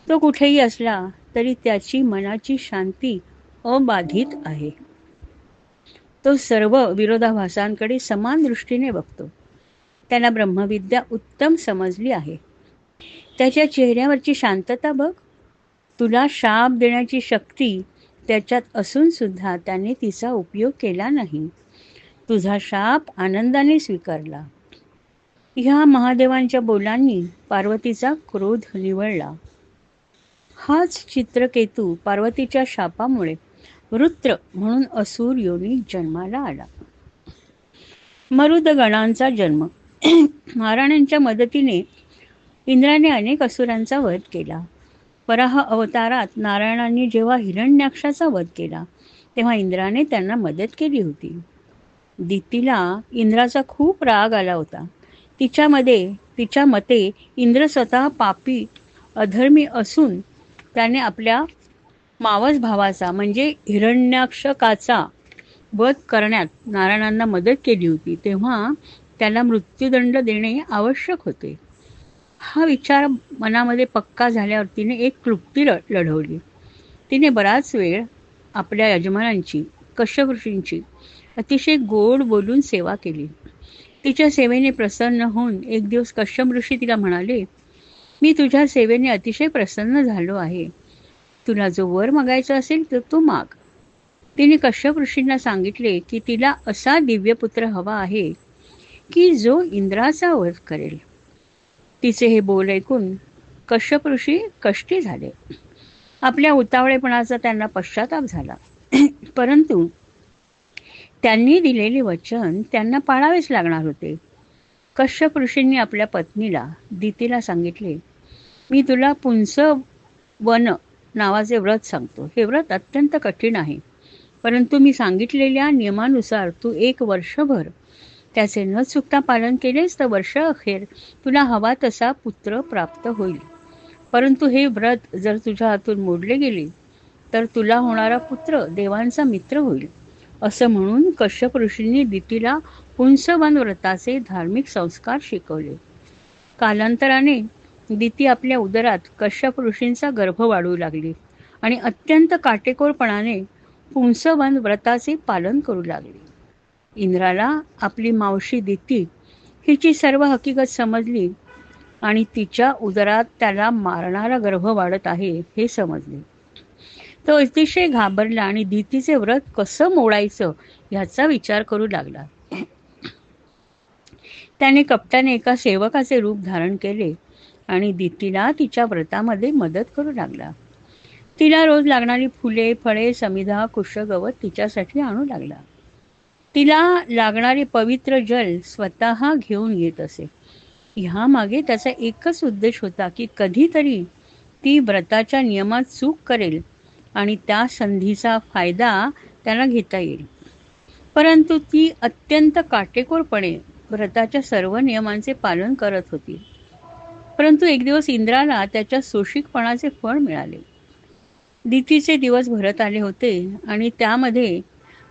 तो कुठेही असला तरी त्याची मनाची शांती अबाधित आहे. तो सर्व विरोधाभासांकडे समान दृष्टीने बघतो. त्याला ब्रह्मविद्या उत्तम समजली आहे. त्याच्या चेहऱ्यावरची शांतता बघ. तुला शाप देण्याची शक्ती त्याच्यात असून सुद्धा त्याने तिचा उपयोग केला नाही. तुझा शाप आनंदाने स्वीकारला. ह्या महादेवांच्या बोलांनी पार्वतीचा क्रोध निवळला. हाच चित्रकेतू पार्वतीच्या शापामुळे वृत्र म्हणून असुर योनी जन्माला आला. मरुदगणांचा जन्म. महाराणांच्या मदतीने इंद्राने अनेक असुरांचा वध केला. वराह अवतारात नारायणांनी जेव्हा हिरण्याक्षाचा वध केला तेव्हा इंद्राने त्यांना मदत केली होती. दितीला इंद्राचा खूप राग आला होता. तिच्या मते इंद्र स्वतः पापी अधर्मी असून त्याने आपल्या मावस भावाचा म्हणजे हिरण्याक्षकाचा वध करण्यात नारायणांना मदत केली होती. तेव्हा त्याला मृत्यूदंड देणे आवश्यक होते. हा विचार मनामध्ये पक्का झाल्यावर तिने एक क्लुप्ती लढवली. तिने बराच वेळ आपल्या यजमानांची, कश्यप ऋषींची अतिशय गोड बोलून सेवा केली. तिच्या सेवेने प्रसन्न होऊन एक दिवस कश्यप ऋषी तिला म्हणाले, मी तुझ्या सेवेने अतिशय प्रसन्न झालो आहे. तुला जो वर मागायचा असेल तर तू माग. तिने कश्यप ऋषींना सांगितले की तिला असा दिव्यपुत्र हवा आहे की जो इंद्राचा वध करेल. तिचे हे बोल ऐकून कश्यप ऋषी कष्टी झाले. आपल्या उतावळेपणाचा त्यांना पश्चाताप झाला. परंतु त्यांनी दिलेले वचन त्यांना पाळावेच लागणार होते. कश्यप ऋषींनी आपल्या पत्नीला दितीला सांगितले, मी तुला पुंस वन नावाचे व्रत सांगतो. हे व्रत अत्यंत कठीण आहे. परंतु मी सांगितलेल्या नियमानुसार तू 1 वर्षभर त्याचे न चुकता पालन केलेस तर वर्ष अखेर तुला हवा तसा पुत्र प्राप्त होईल. परंतु हे व्रत जर तुझ्या हातून मोडले गेले तर तुला होणारा पुत्र देवांचा मित्र होईल. असं म्हणून कश्यप ऋषींनी दितीला पुंसवन व्रताचे धार्मिक संस्कार शिकवले. कालांतराने दिती आपल्या उदरात कश्यप ऋषींचा गर्भ वाढू लागली आणि अत्यंत काटेकोरपणाने पुंसवन व्रताचे पालन करू लागली. इंद्राला आपली मावशी दिती हिची सर्व हकीकत समजली आणि तिच्या उदरात त्याला मारणारा गर्भ वाढत आहे हे समजले. तो अतिशय घाबरला आणि दितीचे व्रत कसं मोडायचं याचा विचार करू लागला. त्याने कपटाने एका सेवकाचे रूप धारण केले आणि दितीला तिच्या व्रतामध्ये मदत करू लागला. तिला रोज लागणारी फुले, फळे, समिधा, कुशगवत तिच्यासाठी आणू लागला. तिला लागणारे पवित्र जल स्वतः घेऊन येत असे. ह्यामागे त्याचा एकच उद्देश होता की कधीतरी ती व्रताच्या नियमात चूक करेल आणि त्या संधीचा फायदा त्याला घेता येईल. परंतु ती अत्यंत काटेकोरपणे व्रताच्या सर्व नियमांचे पालन करत होती. परंतु एक दिवस इंद्राला त्याच्या सोशिकपणाचे फळ मिळाले. दितीचे दिवस भरत आले होते आणि त्यामध्ये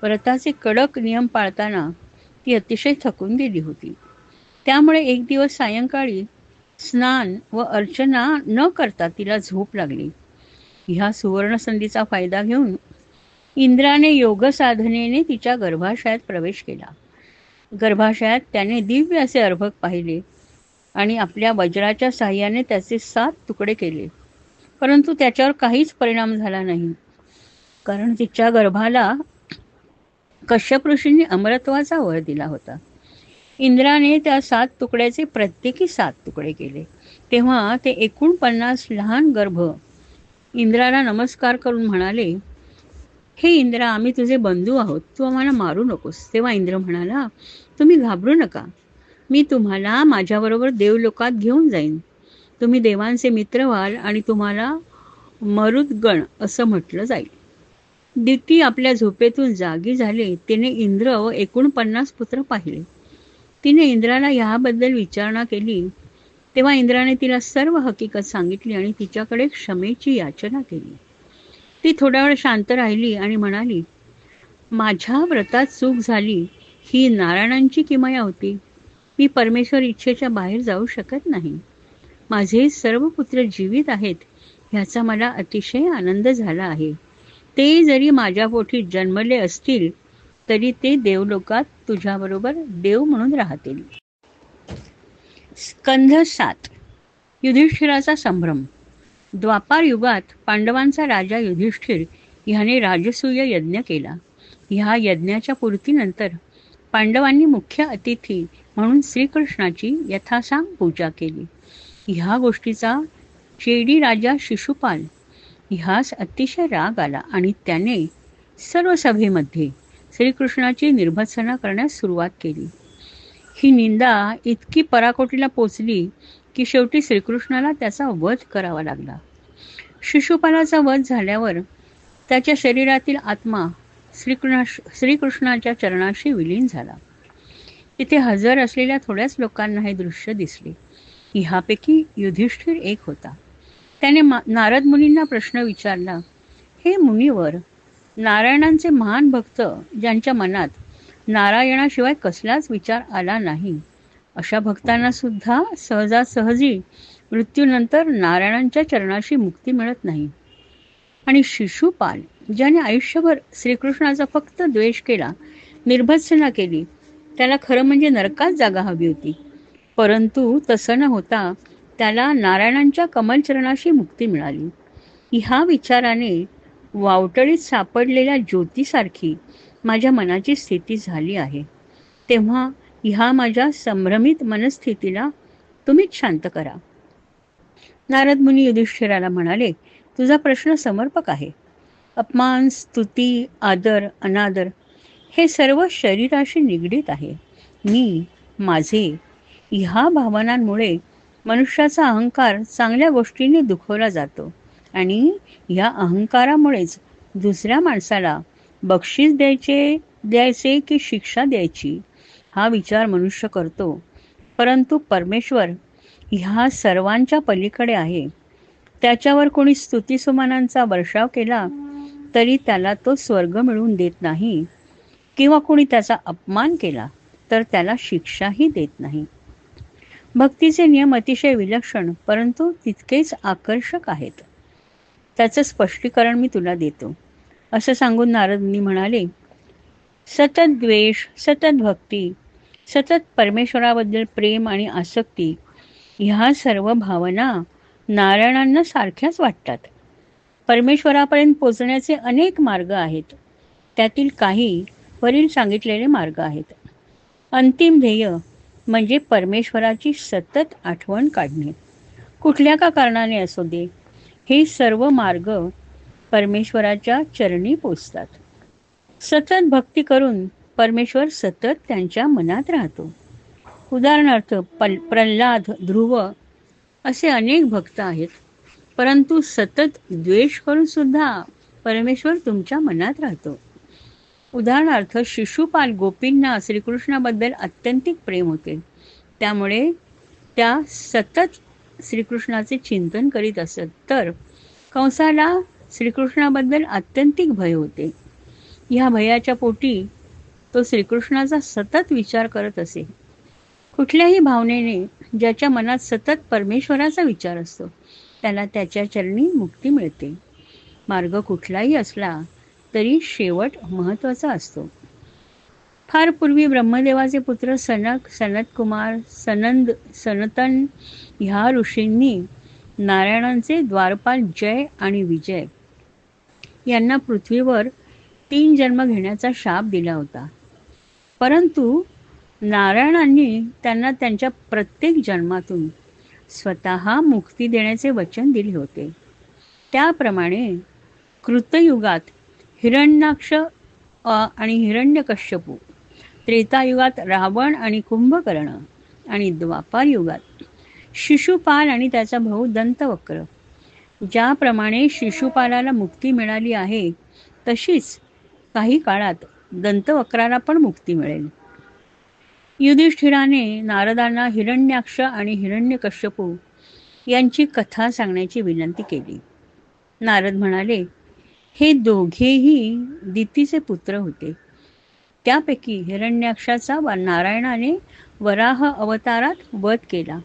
व्रताचे कडक नियम पाळताना ती अतिशय थकून गेली होती. त्यामुळे एक दिवस सायंकाळी स्नान व अर्चना न करता तिला झोप लागली. ह्या सुवर्णसंधीचा फायदा घेऊन इंद्राने योग साधनेने तिच्या गर्भाशयात प्रवेश केला. गर्भाशयात त्याने दिव्य असे अर्भक पाहिले आणि आपल्या वज्राच्या साह्याने त्याचे 7 तुकडे केले. परंतु त्याच्यावर काहीच परिणाम झाला नाही, कारण तिच्या गर्भाला कश्यप ऋषींनी अमरत्वाचा वर दिला होता. इंद्राने त्या 7 तुकड्याचे प्रत्येकी 7 तुकडे केले. तेव्हा ते एकूण 50 लहान गर्भ इंद्राला नमस्कार करून म्हणाले, हे इंद्रा, आम्ही तुझे बंधू आहोत, तू आम्हाला मारू नकोस. तेव्हा इंद्र म्हणाला, तुम्ही घाबरू नका, मी तुम्हाला माझ्याबरोबर देवलोकात घेऊन जाईन. तुम्ही देवांचे मित्र व्हाल आणि तुम्हाला मरुद्गण असं म्हटलं जाईल. दिती आपल्या झोपेतून जागी झाले. तिने इंद्र व एकूण 50 पुत्र पाहिले. तिने इंद्राला ह्याबद्दल विचारणा केली. तेव्हा इंद्राने तिला सर्व हकीकत सांगितली आणि तिच्याकडे क्षमेची याचना केली. ती थोडा वेळ शांत राहिली आणि म्हणाली, माझ्या व्रतात चूक झाली ही नारायणांची किमया होती. मी परमेश्वर इच्छेच्या बाहेर जाऊ शकत नाही. माझे सर्व पुत्र जीवित आहेत ह्याचा मला अतिशय आनंद झाला आहे. ते जरी माझ्या पोटी जन्मले असतील तरी ते देवलोकात तुझ्याबरोबर देव म्हणून राहतील. स्कंध 7. युधिष्ठिराचा संभ्रम. द्वापार युगात पांडवांचा राजा युधिष्ठिर ह्याने राजसूय यज्ञ केला. ह्या यज्ञाच्या पूर्तीनंतर पांडवांनी मुख्य अतिथी म्हणून श्रीकृष्णाची यथासांग पूजा केली. ह्या गोष्टीचा चेडी राजा शिशुपाल ह्यास अतिशय राग आला आणि त्याने सर्व सभेमध्ये श्रीकृष्णाची निर्भत्सना करण्यास सुरुवात केली. ही निंदा इतकी पराकोटीला पोचली की शेवटी श्रीकृष्णाला त्याचा वध करावा लागला. शिशुपालाचा वध झाल्यावर त्याच्या शरीरातील आत्मा श्रीकृष्णाच्या चरणाशी विलीन झाला. तिथे हजर असलेल्या थोड्याच लोकांना हे दृश्य दिसले. ह्यापैकी युधिष्ठिर एक होता. त्याने नारद मुनींना प्रश्न विचारला, हे मुनिवर, नारायणांचे महान भक्त ज्यांच्या मनात नारायणाशिवाय कसलाच विचार आला नाही, अशा भक्तांना सुद्धा सहजासहजी मृत्यूनंतर नारायणांच्या चरणाशी मुक्ती मिळत नाही. आणि शिशुपाल ज्याने आयुष्यभर श्रीकृष्णाचा फक्त द्वेष केला, निर्भत्सना केली, त्याला खरं म्हणजे नरकात जागा हवी होती. परंतु तसं न होता त्याला नारायणांच्या कमलचरणाशी मुक्ती मिळाली. ह्या विचाराने वावटळीत सापडलेल्या ज्योतीसारखी माझ्या मनाची स्थिती झाली आहे. तेव्हा ह्या माझ्या संभ्रमित मनस्थितीला तुम्हीच शांत करा. नारद मुनी युधिष्ठिराला म्हणाले, तुझा प्रश्न समर्पक आहे. अपमान, स्तुती, आदर, अनादर हे सर्व शरीराशी निगडीत आहे. मी, माझे ह्या भावनांमुळे मनुष्याचा अहंकार चांगल्या गोष्टींनी दुखवला जातो आणि ह्या अहंकारामुळेच दुसऱ्या माणसाला बक्षीस द्यायचे की शिक्षा द्यायची हा विचार मनुष्य करतो. परंतु परमेश्वर ह्या सर्वांच्या पलीकडे आहे. त्याच्यावर कोणी स्तुतिसुमनांचा वर्षाव केला तरी त्याला तो स्वर्ग मिळवून देत नाही. किंवा कोणी त्याचा अपमान केला तर त्याला शिक्षाही देत नाही. भक्तीचे नियम अतिशय विलक्षण परंतु तितकेच आकर्षक आहेत. त्याचं स्पष्टीकरण मी तुला देतो. असं सांगून नारदनी म्हणाले, सतत द्वेष, सतत भक्ती, सतत परमेश्वराबद्दल प्रेम आणि आसक्ती ह्या सर्व भावना नारायणांना सारख्याच वाटतात. परमेश्वरापर्यंत पोचण्याचे अनेक मार्ग आहेत. त्यातील काही वरील सांगितलेले मार्ग आहेत. अंतिम ध्येय म्हणजे परमेश्वराची सतत आठवण काढणे. कुठल्या का कारणाने असू दे, हे सर्व मार्ग परमेश्वराच्या चरणी पोचतात. सतत भक्ती करून परमेश्वर सतत त्यांच्या मनात राहतो. उदाहरणार्थ प्रल्हाद, ध्रुव असे अनेक भक्त आहेत, परंतु सतत द्वेष करून सुद्धा परमेश्वर तुमच्या मनात राहतो. उदाहरणार्थ शिशुपाल गोपींना श्रीकृष्णाबद्दल अत्यंतिक प्रेम होते, त्यामुळे त्या सतत श्रीकृष्णाचे चिंतन करीत असत. तर कंसाला श्रीकृष्णाबद्दल अत्यंतिक भय होते. ह्या भयाच्या पोटी तो श्रीकृष्णाचा सतत विचार करत असे. कुठल्याही भावनेने ज्याच्या मनात सतत परमेश्वराचा विचार असतो त्याला त्याच्या चरणी मुक्ती मिळते. मार्ग कुठलाही असला तरी शेवट महत्त्वाचा असतो. फार पूर्वी ब्रह्मदेवाचे पुत्र सनक, सनतकुमार, सनतन ह्या ऋषींनी नारायणांचे द्वारपाल जय आणि विजय यांना पृथ्वीवर 3 जन्म घेण्याचा शाप दिला होता. परंतु नारायणांनी त्यांना त्यांच्या प्रत्येक जन्मातून स्वतः मुक्ती देण्याचे वचन दिले होते. त्याप्रमाणे कृतयुगात हिरण्याक्ष आणि हिरण्यकश्यपू, त्रेतायुगात रावण आणि कुंभकर्ण आणि द्वापार युगात शिशुपाल आणि त्याचा भाऊ दंतवक्र. ज्याप्रमाणे शिशुपालाला मुक्ती मिळाली आहे तशीच काही काळात दंतवक्राला पण मुक्ती मिळेल. युधिष्ठिराने नारदांना हिरण्याक्ष आणि हिरण्यकश्यपू यांची कथा सांगण्याची विनंती केली. नारद म्हणाले, हे दोघेही दितीचे पुत्र होते. त्यापैकी हिरण्याक्षाचा नारायणाने वराह अवतारात वध केला